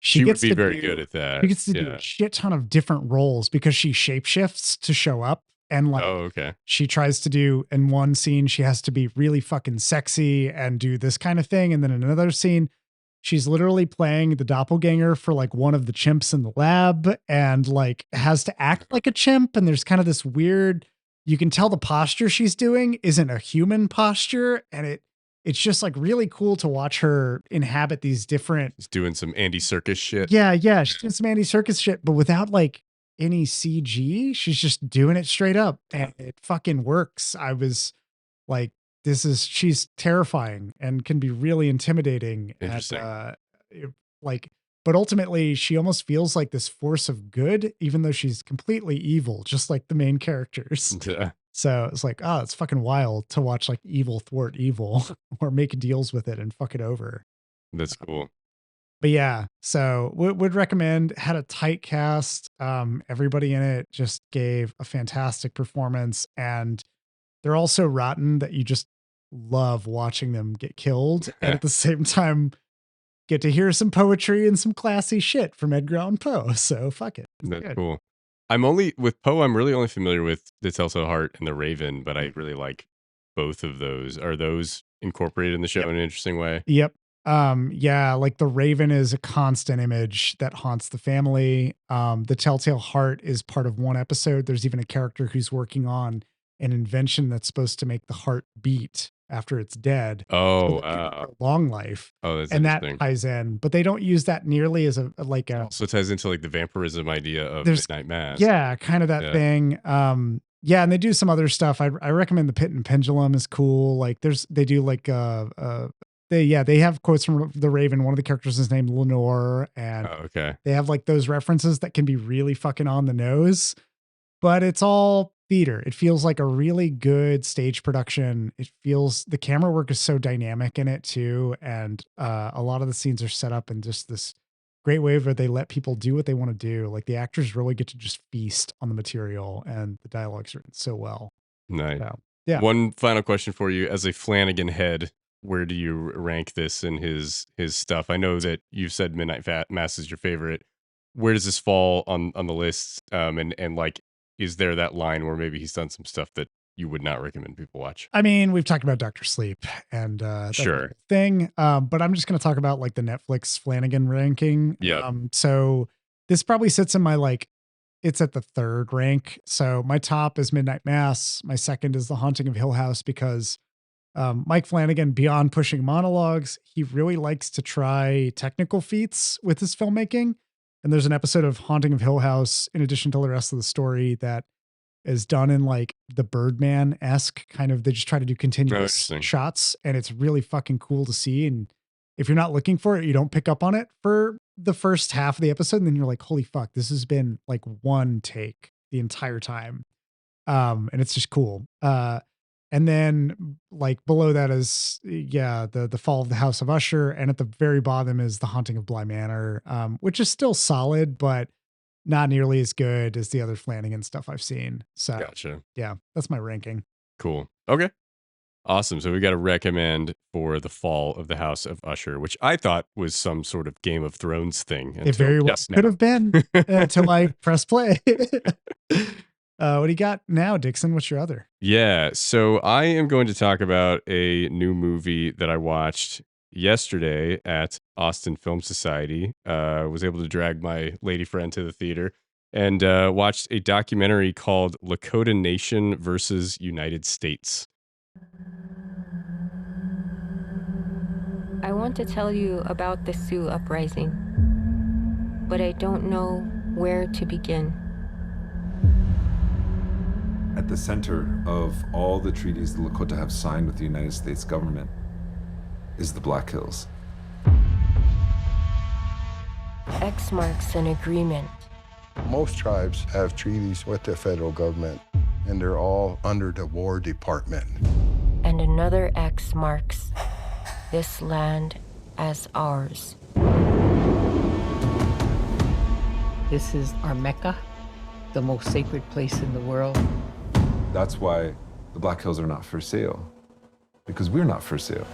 she gets would be to very good at that. She gets to do a shit ton of different roles because she shapeshifts to show up. And like, she tries to do in one scene, she has to be really fucking sexy and do this kind of thing. And then in another scene, she's literally playing the doppelganger for like one of the chimps in the lab and like has to act like a chimp. And there's kind of this weird, you can tell the posture she's doing isn't a human posture. And it's just like really cool to watch her inhabit these different. She's doing some Andy Serkis shit. Yeah. She's doing some Andy Serkis shit, but without like any CG. She's just doing it straight up and it fucking works. I was like, she's terrifying and can be really intimidating. Interesting. But ultimately she almost feels like this force of good, even though she's completely evil, just like the main characters. Yeah. So it's like, it's fucking wild to watch like evil thwart evil or make deals with it and fuck it over. That's cool. But yeah, so would recommend. Had a tight cast. Everybody in it just gave a fantastic performance, and they're all so rotten that you just love watching them get killed, and at the same time get to hear some poetry and some classy shit from Edgar Allan Poe. So fuck it. That's cool. I'm really only familiar with The Telltale Heart and The Raven, but I really like both of those. Are those incorporated in the show in an interesting way? Yep. Like the Raven is a constant image that haunts the family. The Telltale Heart is part of one episode. There's even a character who's working on an invention that's supposed to make the heart beat after it's dead. Oh, long life. Oh, that's and interesting. That ties in, but they don't use that nearly as a so it ties into like the vampirism idea of Midnight Mass. Yeah, kind of that thing. And they do some other stuff. I recommend The Pit and Pendulum is cool. Like they do like they have quotes from The Raven. One of the characters is named Lenore, and they have like those references that can be really fucking on the nose, but it's all theater. It feels like a really good stage production. It feels the camera work is so dynamic in it too, and a lot of the scenes are set up in just this great way where they let people do what they want to do. Like the actors really get to just feast on the material, and the dialogue's written so well. Nice. So, yeah. One final question for you, as a Flanagan head. Where do you rank this in his stuff? I know that you've said Midnight Mass is your favorite. Where does this fall on the list? And like, is there that line where maybe he's done some stuff that you would not recommend people watch? I mean, we've talked about Dr. Sleep and that thing, but I'm just going to talk about like the Netflix Flanagan ranking. Yeah. So this probably sits in my it's at the third rank. So my top is Midnight Mass. My second is The Haunting of Hill House because Mike Flanagan, beyond pushing monologues, he really likes to try technical feats with his filmmaking. And there's an episode of Haunting of Hill House, in addition to the rest of the story, that is done in like the Birdman-esque kind of, they just try to do continuous shots, and it's really fucking cool to see. And if you're not looking for it, you don't pick up on it for the first half of the episode, and then you're like, holy fuck, this has been like one take the entire time. And it's just cool. And then like below that is, the Fall of the House of Usher. And at the very bottom is The Haunting of Bly Manor, which is still solid, but not nearly as good as the other Flanagan stuff I've seen. So gotcha. Yeah, that's my ranking. Cool. Okay. Awesome. So we got a recommend for The Fall of the House of Usher, which I thought was some sort of Game of Thrones thing. It very well could have been until I press play. What do you got now, Dixon? What's your other? Yeah, so I am going to talk about a new movie that I watched yesterday at Austin Film Society. Was able to drag my lady friend to the theater and watched a documentary called Lakota Nation versus United States. I want to tell you about the Sioux uprising, but I don't know where to begin. At the center of all the treaties the Lakota have signed with the United States government is the Black Hills. X marks an agreement. Most tribes have treaties with the federal government, and they're all under the War Department. And another X marks this land as ours. This is our Mecca, the most sacred place in the world. That's why the Black Hills are not for sale, because we're not for sale.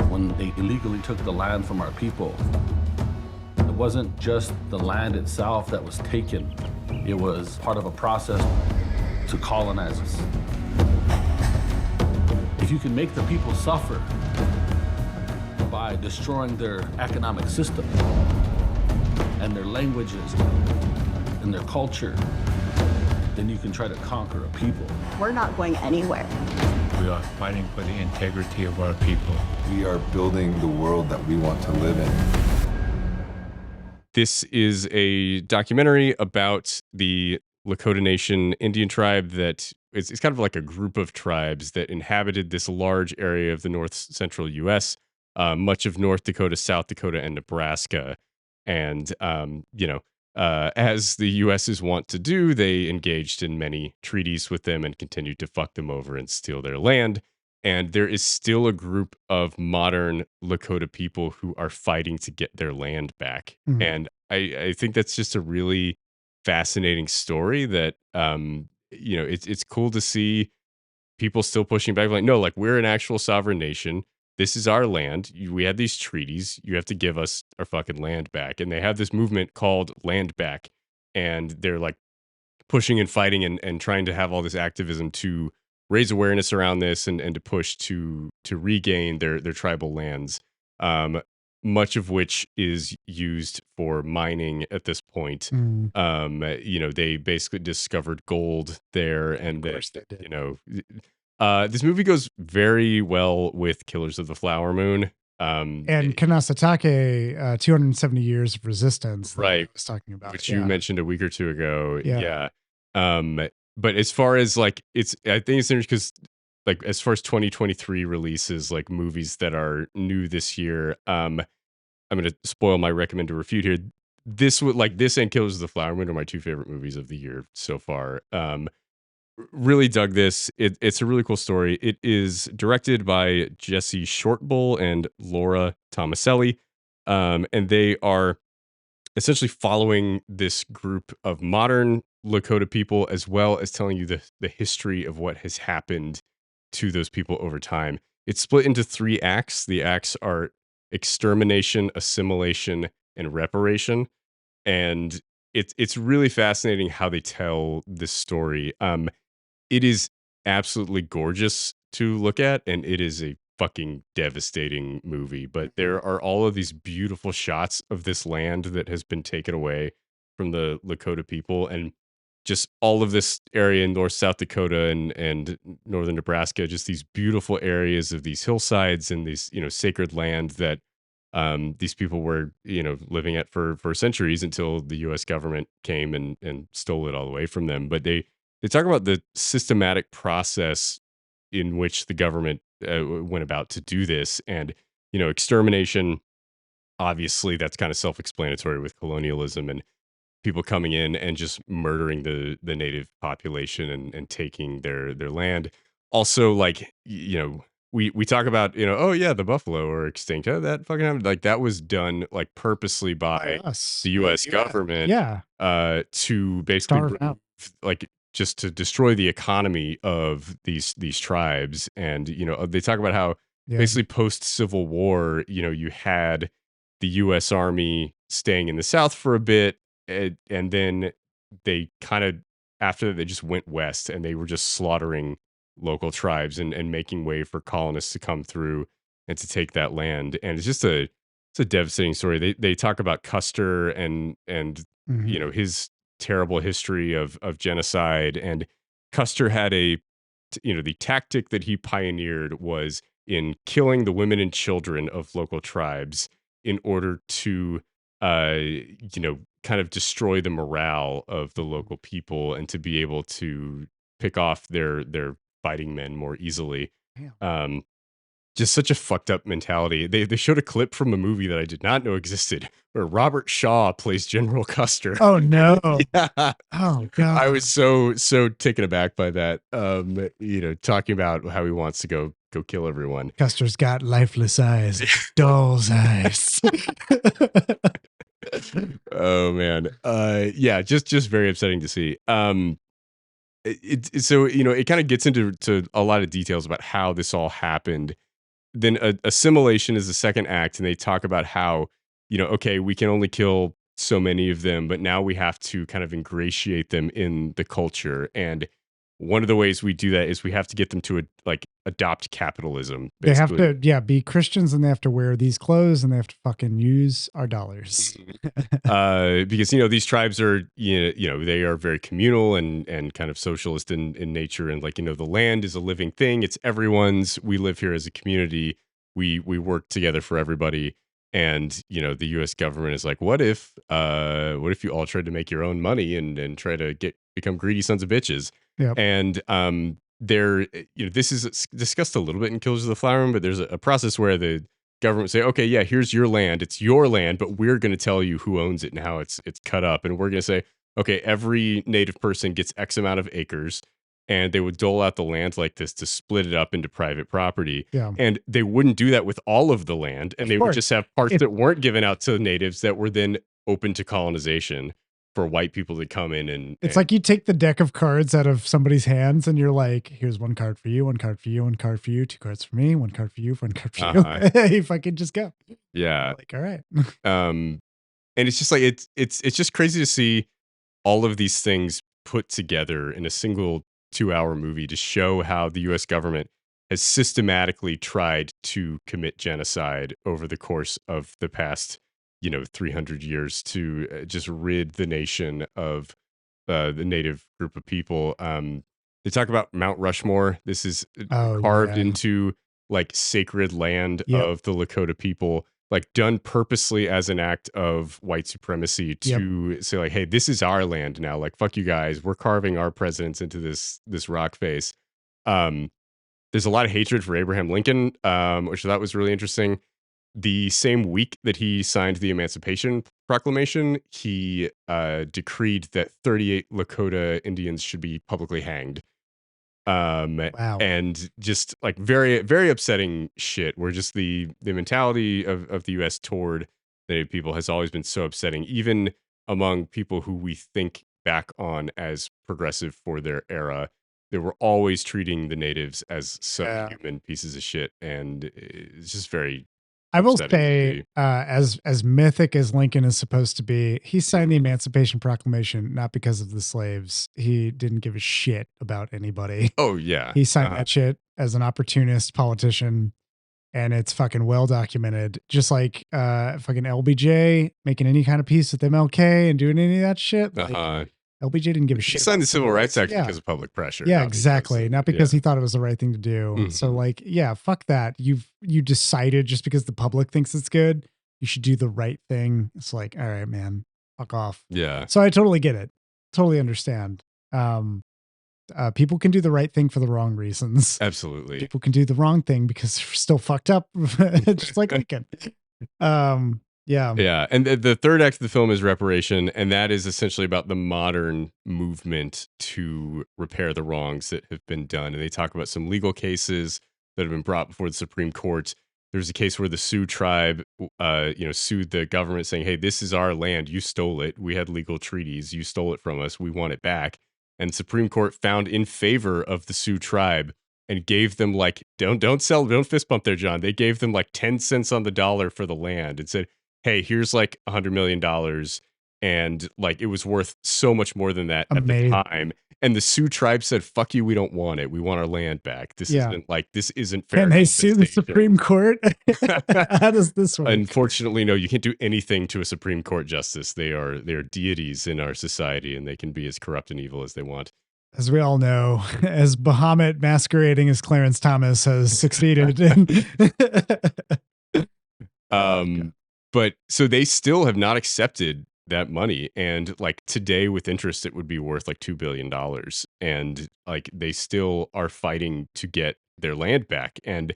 When they illegally took the land from our people, it wasn't just the land itself that was taken. It was part of a process to colonize us. If you can make the people suffer by destroying their economic system and their languages and their culture, then you can try to conquer a people. We're not going anywhere. We are fighting for the integrity of our people. We are building the world that we want to live in. This is a documentary about the Lakota Nation Indian tribe that it's kind of like a group of tribes that inhabited this large area of the north central U.S., much of North Dakota, South Dakota, and Nebraska. And, as the U.S. is wont to do, they engaged in many treaties with them and continued to fuck them over and steal their land. And there is still a group of modern Lakota people who are fighting to get their land back. Mhm. And I think that's just a really fascinating story that, it's cool to see people still pushing back. Like, no, like we're an actual sovereign nation. This is our land. We had these treaties. You have to give us our fucking land back. And they have this movement called Land Back. And they're like pushing and fighting and trying to have all this activism to raise awareness around this and to push to regain their tribal lands, much of which is used for mining at this point. They basically discovered gold there, and course they did. this movie goes very well with Killers of the Flower Moon. And Kanasatake, 270 years of resistance. that Right. I was talking about. which you mentioned a week or two ago. Yeah. But as far as like, I think it's interesting because like as far as 2023 releases, like movies that are new this year, I'm going to spoil my recommend to refute here. This and Killers of the Flower Moon are my two favorite movies of the year so far. Really dug this. It's a really cool story. It is directed by Jesse Shortbull and Laura Tomaselli. And they are essentially following this group of modern Lakota people, as well as telling you the history of what has happened to those people over time. It's split into 3 acts. The acts are extermination, assimilation, and reparation. And it's really fascinating how they tell this story. It is absolutely gorgeous to look at, and it is a fucking devastating movie. But there are all of these beautiful shots of this land that has been taken away from the Lakota people, and just all of this area in North South Dakota and northern Nebraska, just these beautiful areas of these hillsides and these, sacred land that these people were, living at for centuries until the U.S. government came and stole it all away from them. But they talk about the systematic process in which the government went about to do this. And, extermination, obviously, that's kind of self-explanatory with colonialism and people coming in and just murdering the native population and taking their land. Also, like, we talk about, oh yeah, the buffalo are extinct. Oh, that fucking happened. Like that was done like purposely by Us. the U.S. government, Yeah. to basically Starve out. like just to destroy the economy of these tribes. And they talk about how Yeah. basically post Civil War, you had the U.S. Army staying in the South for a bit, and then they kind of after that they just went west and they were just slaughtering local tribes and making way for colonists to come through and to take that land. And it's a devastating story. They talk about Custer and Mhm. his terrible history of genocide. And Custer had the tactic that he pioneered was in killing the women and children of local tribes in order to kind of destroy the morale of the local people and to be able to pick off their fighting men more easily. Just such a fucked up mentality. They showed a clip from a movie that I did not know existed where Robert Shaw plays General Custer. Oh no. Yeah. Oh god. I was so taken aback by that. Talking about how he wants to go kill everyone. Custer's got lifeless eyes, doll's eyes. Oh man. Just very upsetting to see. It kind of gets into a lot of details about how this all happened. Then assimilation is the second act, and they talk about how, okay, we can only kill so many of them, but now we have to kind of ingratiate them in the culture. And one of the ways we do that is we have to get them to adopt capitalism. Basically. They have to, be Christians, and they have to wear these clothes, and they have to fucking use our dollars. Because these tribes are they are very communal and kind of socialist in nature, and the land is a living thing. It's everyone's. We live here as a community. We work together for everybody. And the U.S. government is like, what if you all tried to make your own money and try to become greedy sons of bitches? Yep. And this is discussed a little bit in Killers of the Flower Moon, but there's a process where the government say, okay, yeah, here's your land. It's your land, but we're going to tell you who owns it and how it's cut up. And we're going to say, okay, every native person gets X amount of acres, and they would dole out the land like this to split it up into private property. Yeah. And they wouldn't do that with all of the land. And they would just have parts that weren't given out to the natives that were then open to colonization for white people to come in. And it's like you take the deck of cards out of somebody's hands, and you're like, here's one card for you, one card for you, one card for you, two cards for me, one card for you, one card for you. You fucking just go. Yeah. Like, all right. And it's just like, it's just crazy to see all of these things put together in a single 2-hour movie to show how the U.S. government has systematically tried to commit genocide over the course of the past, 300 years to just rid the nation of the native group of people. They talk about Mount Rushmore. This is carved into sacred land of the Lakota people, done purposely as an act of white supremacy to say hey, this is our land now. Fuck you guys. We're carving our presidents into this rock face. There's a lot of hatred for Abraham Lincoln, which I thought was really interesting. The same week that he signed the Emancipation Proclamation, he decreed that 38 Lakota Indians should be publicly hanged. Wow. And just very, very upsetting shit where just the mentality of the US toward Native people has always been so upsetting, even among people who we think back on as progressive for their era. They were always treating the natives as subhuman pieces of shit. And it's just very, I will say, as mythic as Lincoln is supposed to be, he signed the Emancipation Proclamation not because of the slaves. He didn't give a shit about anybody. Oh, yeah. He signed that shit as an opportunist politician, and it's fucking well documented. Just like fucking LBJ making any kind of peace with MLK and doing any of that shit. LBJ didn't give a shit. He signed the Civil Rights Act because of public pressure. Yeah, exactly. Not because he thought it was the right thing to do. Mm-hmm. So fuck that. You decided just because the public thinks it's good, you should do the right thing. It's all right, man, fuck off. Yeah. So I totally get it. Totally understand. People can do the right thing for the wrong reasons. Absolutely. People can do the wrong thing because they're still fucked up, just like Lincoln. Yeah. Yeah. And the third act of the film is reparation. And that is essentially about the modern movement to repair the wrongs that have been done. And they talk about some legal cases that have been brought before the Supreme Court. There's a case where the Sioux tribe, sued the government saying, hey, this is our land. You stole it. We had legal treaties. You stole it from us. We want it back. And Supreme Court found in favor of the Sioux tribe and gave them don't fist bump there, John. They gave them 10 cents on the dollar for the land and said, hey, here's $100 million. And it was worth so much more than that at the time. And the Sioux tribe said, fuck you, we don't want it. We want our land back. This isn't fair. Can they sue the Supreme Court? How does this work? Unfortunately, no, you can't do anything to a Supreme Court justice. They are deities in our society, and they can be as corrupt and evil as they want. As we all know, as Bahamut masquerading as Clarence Thomas has succeeded in But so they still have not accepted that money. And like today with interest, it would be worth like $2 billion. And like they still are fighting to get their land back. And,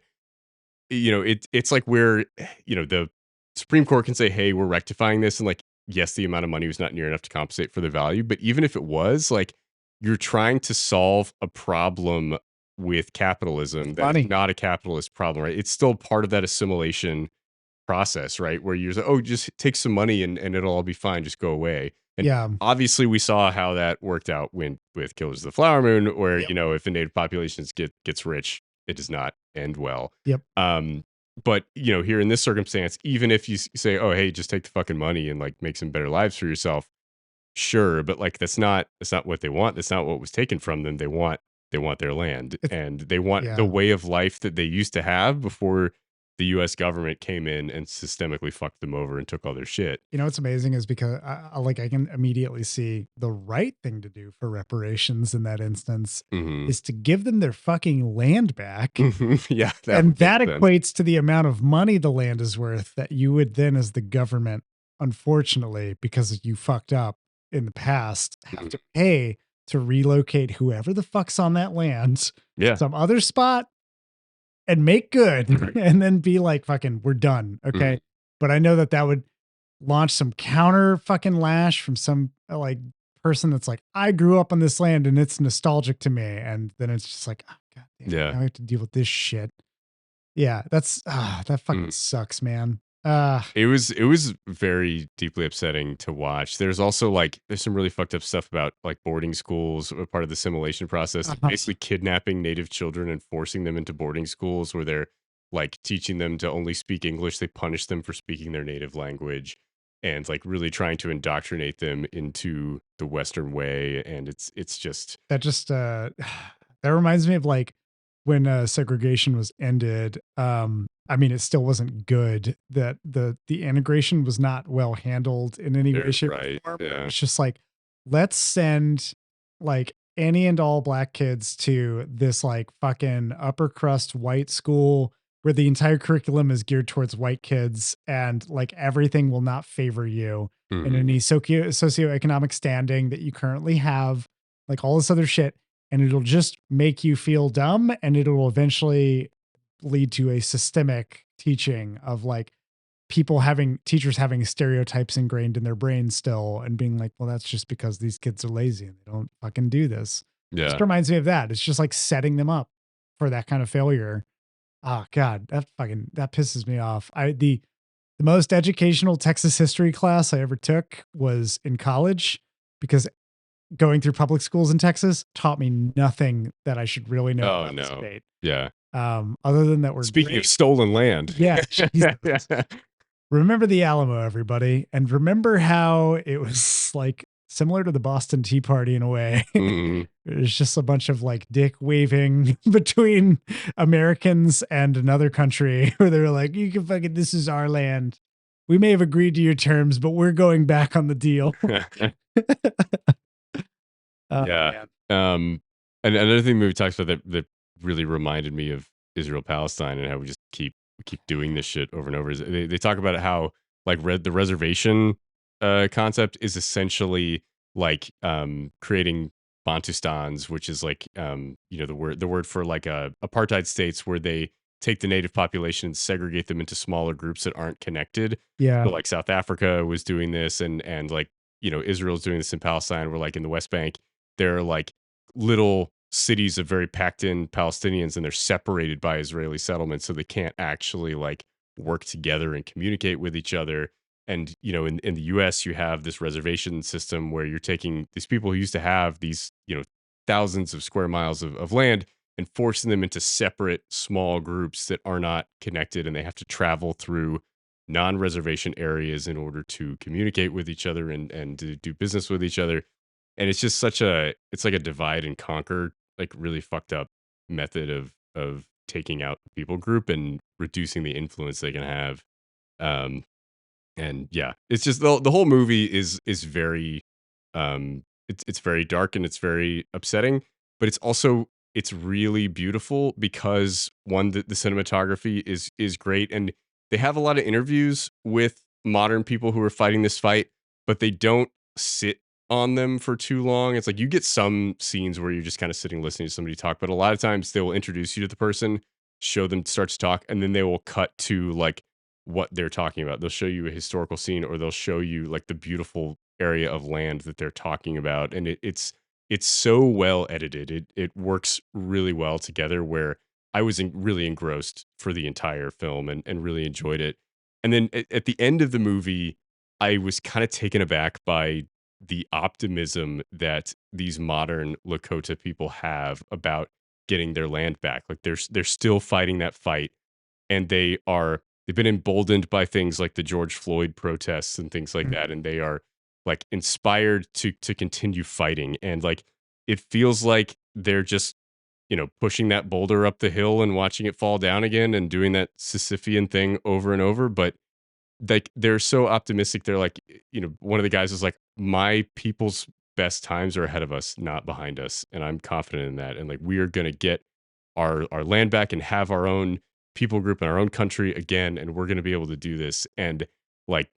it's like where, the Supreme Court can say, hey, we're rectifying this. And like, yes, the amount of money was not near enough to compensate for the value. But even if it was, like, you're trying to solve a problem with capitalism that's not a capitalist problem, right? It's still part of that assimilation process, right? Where you're like, oh, just take some money and it'll all be fine. Just go away. And obviously we saw how that worked out with Killers of the Flower Moon, where, if a native population gets rich, it does not end well. Yep. But, here in this circumstance, even if you say, oh, hey, just take the fucking money and like make some better lives for yourself. Sure. But like, that's not what they want. That's not what was taken from them. They want their land, and they want the way of life that they used to have before the U.S. government came in and systemically fucked them over and took all their shit. What's amazing is because I can immediately see the right thing to do for reparations in that instance is to give them their fucking land back. Yeah. And that equates to the amount of money the land is worth that you would then, as the government, unfortunately, because you fucked up in the past, have to pay to relocate whoever the fuck's on that land some other spot and make good and then be like, fucking, we're done. Okay. But I know that would launch some counter fucking lash from some like person that's like, I grew up on this land and it's nostalgic to me. And then it's just like, oh, God damn, now I have to deal with this shit. Yeah. That's, that fucking sucks, man. It was very deeply upsetting to watch. There's also like, there's some really fucked up stuff about like boarding schools, part of the assimilation process, basically kidnapping native children and forcing them into boarding schools where they're like teaching them to only speak English. They punish them for speaking their native language and like really trying to indoctrinate them into the Western way. And it's just that reminds me of like when segregation was ended. I mean, it still wasn't good. That the integration was not well handled in any way, shape, or form. Yeah. It's just like, let's send like any and all black kids to this like fucking upper crust white school where the entire curriculum is geared towards white kids and like everything will not favor you in any socioeconomic standing that you currently have, like all this other shit. And it'll just make you feel dumb, and it'll eventually lead to a systemic teaching of like teachers having stereotypes ingrained in their brains still and being like, well, that's just because these kids are lazy and they don't fucking do this. Yeah. It just reminds me of that. It's just like setting them up for that kind of failure. Oh God, that pisses me off. The most educational Texas history class I ever took was in college, because going through public schools in Texas taught me nothing that I should really know about the state. Yeah. Other than that, speaking of stolen land. Yeah. Remember the Alamo, everybody. And remember how it was like similar to the Boston Tea Party in a way. It was just a bunch of like dick waving between Americans and another country where they were like, you can fucking, this is our land. We may have agreed to your terms, but we're going back on the deal. Yeah. And another thing we talked about that really reminded me of Israel Palestine and how we just keep doing this shit over and over is they talk about how like the reservation concept is essentially like creating Bantustans, which is like the word for like apartheid states where they take the native population and segregate them into smaller groups that aren't connected. Yeah. So like South Africa was doing this and like Israel's doing this in Palestine, where like in the West Bank there are like little cities of very packed in Palestinians and they're separated by Israeli settlements, so they can't actually like work together and communicate with each other. And in the US you have this reservation system where you're taking these people who used to have these thousands of square miles of land and forcing them into separate small groups that are not connected, and they have to travel through non-reservation areas in order to communicate with each other and to do business with each other. And it's just it's like a divide and conquer, like really fucked up method of taking out the people group and reducing the influence they can have. And yeah, it's just the whole movie is very, it's very dark and it's very upsetting, but it's really beautiful because one, the cinematography is great. And they have a lot of interviews with modern people who are fighting this fight, but they don't sit on them for too long. It's like you get some scenes where you're just kind of sitting listening to somebody talk, but a lot of times they will introduce you to the person, show them start to talk, and then they will cut to like what they're talking about. They'll show you a historical scene, or they'll show you like the beautiful area of land that they're talking about, and it's so well edited. It works really well together. Where I was really engrossed for the entire film and really enjoyed it. And then at the end of the movie, I was kind of taken aback by the optimism that these modern Lakota people have about getting their land back. Like they're still fighting that fight, and they've been emboldened by things like the George Floyd protests and things like that, and they are like inspired to continue fighting. And like it feels like they're just pushing that boulder up the hill and watching it fall down again and doing that Sisyphean thing over and over. But like they're so optimistic. They're like, one of the guys is like, my people's best times are ahead of us, not behind us. And I'm confident in that. And like, we are going to get our land back and have our own people group in our own country again. And we're going to be able to do this. And like,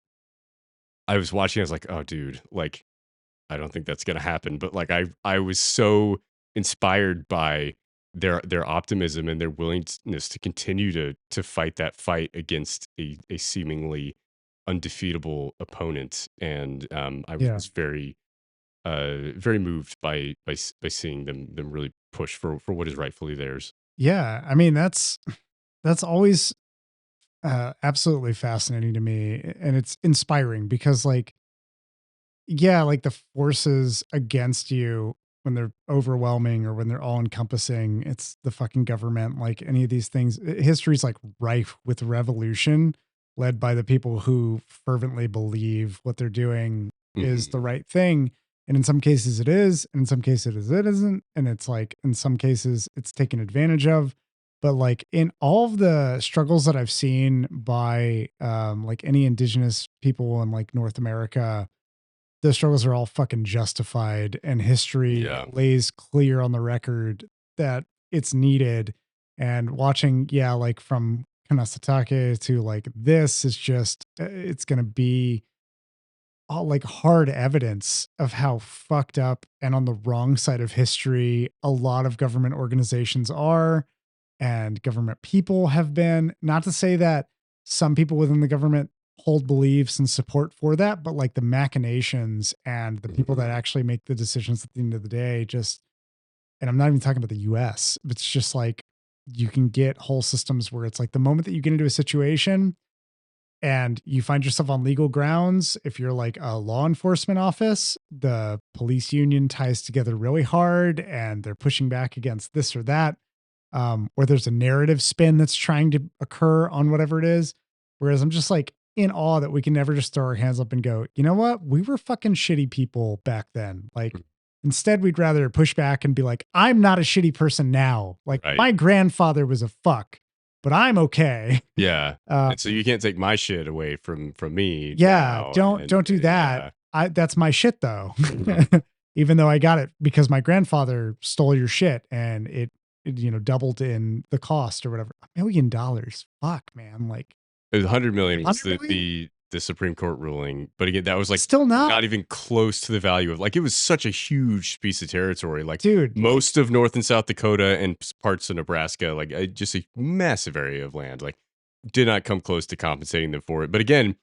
I was watching, I was like, oh dude, like, I don't think that's going to happen. But like, I was so inspired by their optimism and their willingness to continue to fight that fight against a seemingly undefeatable opponent. And I was very very moved by seeing them really push for what is rightfully theirs. Yeah, I mean that's always absolutely fascinating to me, and it's inspiring because like the forces against you when they're overwhelming or when they're all encompassing, it's the fucking government. Like any of these things, history's like rife with revolution led by the people who fervently believe what they're doing is the right thing. And in some cases it is, and in some cases it isn't. And it's like, in some cases it's taken advantage of. But like in all of the struggles that I've seen by like any indigenous people in like North America, the struggles are all fucking justified, and history lays clear on the record that it's needed. And watching, like from Kanasatake to like this is just, it's going to be all like hard evidence of how fucked up and on the wrong side of history a lot of government organizations are and government people have been. Not to say that some people within the government hold beliefs and support for that, but like the machinations and the people that actually make the decisions at the end of the day, just, and I'm not even talking about the US, but it's just like, you can get whole systems where it's like the moment that you get into a situation and you find yourself on legal grounds, if you're like a law enforcement office, the police union ties together really hard and they're pushing back against this or that, or there's a narrative spin that's trying to occur on whatever it is. Whereas I'm just like in awe that we can never just throw our hands up and go, you know what? We were fucking shitty people back then. Like instead we'd rather push back and be like, I'm not a shitty person now. Like my grandfather was a fuck, but I'm okay. Yeah. And so you can't take my shit away from me. Yeah. Don't do that. That's my shit though. Even though I got it because my grandfather stole your shit and it doubled in the cost or whatever. $1 million. Fuck, man. Like, it was 100 million was the Supreme Court ruling, but again, that was like still not even close to the value of, like, it was such a huge piece of territory. Like, dude, most of North and South Dakota and parts of Nebraska, like just a massive area of land, like did not come close to compensating them for it. But again,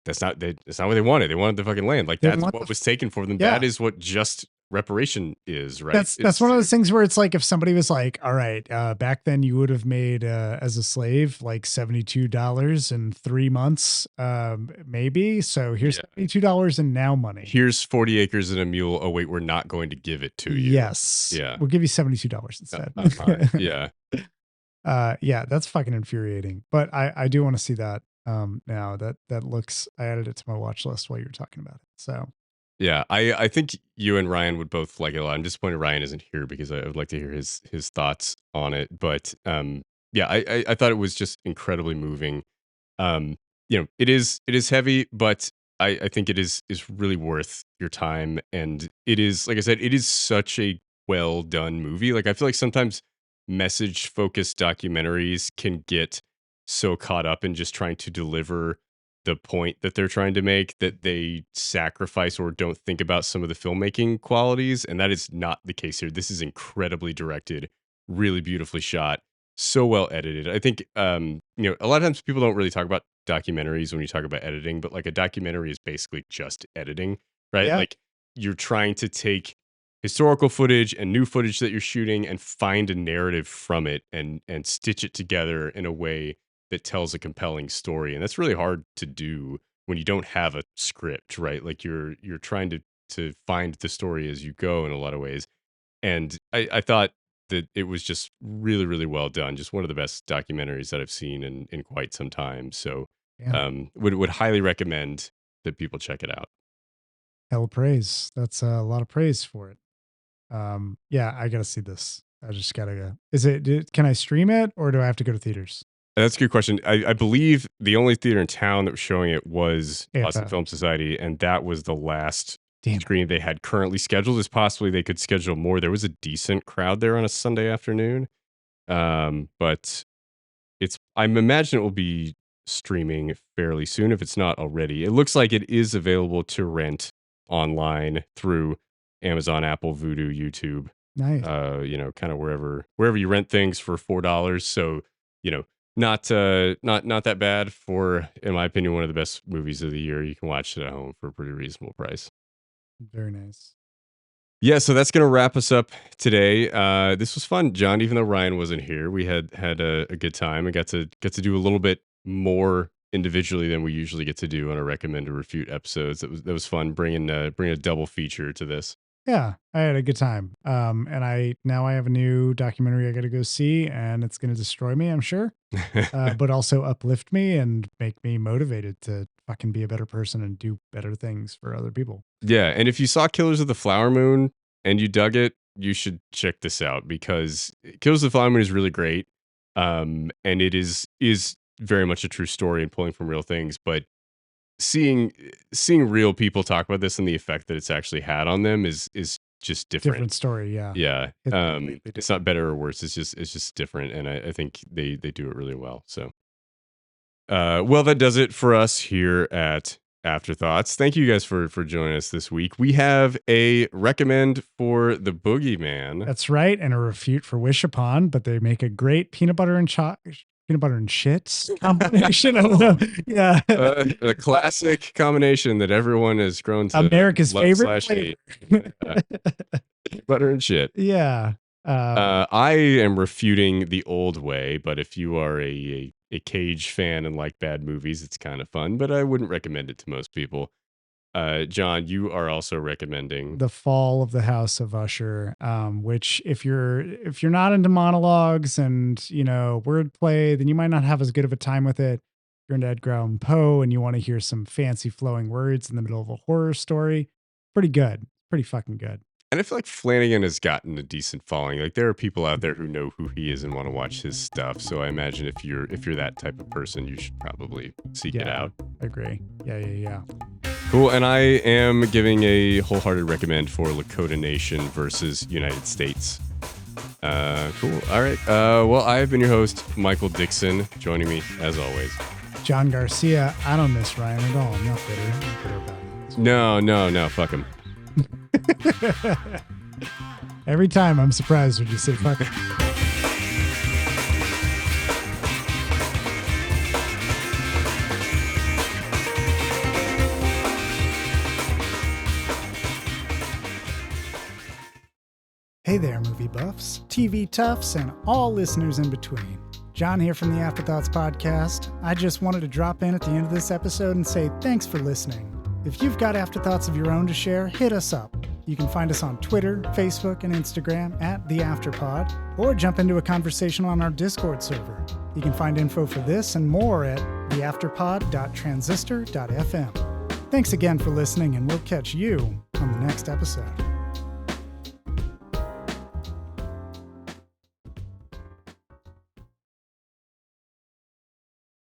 that's not what they wanted. They wanted the fucking land. Like that's what was taken for them. Yeah. That is what just reparation is, right? That's one of those things where it's like, if somebody was like, all right, back then you would have made as a slave like $72 in 3 months, maybe. So here's $72 in now money. Here's 40 acres and a mule. Oh wait, we're not going to give it to you. Yes. Yeah. We'll give you $72 instead. Yeah. Yeah, that's fucking infuriating. But I do want to see that now. That looks, I added it to my watch list while you were talking about it. So yeah, I think you and Ryan would both like it a lot. I'm disappointed Ryan isn't here because I would like to hear his thoughts on it. But yeah, I thought it was just incredibly moving. It is heavy, but I think it is really worth your time. And it is, like I said, it is such a well done movie. Like, I feel like sometimes message focused documentaries can get so caught up in just trying to deliver the point that they're trying to make, that they sacrifice or don't think about some of the filmmaking qualities. And that is not the case here. This is incredibly directed, really beautifully shot, so well edited. I think, you know, a lot of times people don't really talk about documentaries when you talk about editing, but like a documentary is basically just editing, right? Yeah. Like you're trying to take historical footage and new footage that you're shooting and find a narrative from it and stitch it together in a way that tells a compelling story. And that's really hard to do when you don't have a script, right? Like you're trying to find the story as you go in a lot of ways. And I thought that it was just really, really well done. Just one of the best documentaries that I've seen in quite some time. So would highly recommend that people check it out. Hell praise. That's a lot of praise for it. Yeah, I gotta see this. I just gotta go. Can I stream it or do I have to go to theaters? That's a good question. I believe the only theater in town that was showing it was Austin AFF. Film Society, and that was the last Damn. screening they had currently scheduled. As possibly they could schedule more. There was a decent crowd there on a Sunday afternoon, but I imagine it will be streaming fairly soon if it's not already. It looks like it is available to rent online through Amazon, Apple, Vudu, YouTube. Nice. You know, kind of wherever you rent things for $4. So, you know, not that bad for, in my opinion, one of the best movies of the year. You can watch it at home for a pretty reasonable price. Very nice. Yeah, so that's gonna wrap us up today. This was fun, John. Even though Ryan wasn't here, we had a good time and got to do a little bit more individually than we usually get to do on a recommend or refute episodes. That was fun bringing a double feature to this. Yeah, I had a good time. And I have a new documentary I got to go see, and it's going to destroy me, I'm sure, but also uplift me and make me motivated to fucking be a better person and do better things for other people. Yeah, and if you saw Killers of the Flower Moon and you dug it, you should check this out because Killers of the Flower Moon is really great, and it is very much a true story and pulling from real things, but seeing real people talk about this and the effect that it's actually had on them is just different story. Yeah. It's not better or worse. It's just different. And I think they do it really well. So, well, that does it for us here at Afterthoughts. Thank you guys for joining us this week. We have a recommend for the Boogeyman. That's right. And a refute for Wish Upon, but they make a great peanut butter and shit combination. I don't know. Yeah. A classic combination that everyone has grown to America's love favorite / hate. Butter and shit. Yeah. I am refuting the old way, but if you are a Cage fan and like bad movies, it's kind of fun, but I wouldn't recommend it to most people. John, you are also recommending The Fall of the House of Usher, which if you're not into monologues and, you know, wordplay, then you might not have as good of a time with it. If you're into Edgar Allan Poe and you want to hear some fancy flowing words in the middle of a horror story, pretty good. Pretty fucking good. And I feel like Flanagan has gotten a decent following. Like there are people out there who know who he is and want to watch his stuff. So I imagine if you're that type of person, you should probably seek it out. I agree. Yeah. Cool. And I am giving a wholehearted recommend for Lakota Nation versus United States. Cool. All right. Well, I've been your host, Michael Dixon. Joining me, as always, John Garcia. I don't miss Ryan at all. I'm not bitter. I'm bitter about it. No. Fuck him. Every time I'm surprised when you say fuck him. Hey there, movie buffs, TV toughs, and all listeners in between. John here from the Afterthoughts podcast. I just wanted to drop in at the end of this episode and say thanks for listening. If you've got afterthoughts of your own to share, hit us up. You can find us on Twitter, Facebook, and Instagram at The Afterpod, or jump into a conversation on our Discord server. You can find info for this and more at theafterpod.transistor.fm. Thanks again for listening, and we'll catch you on the next episode.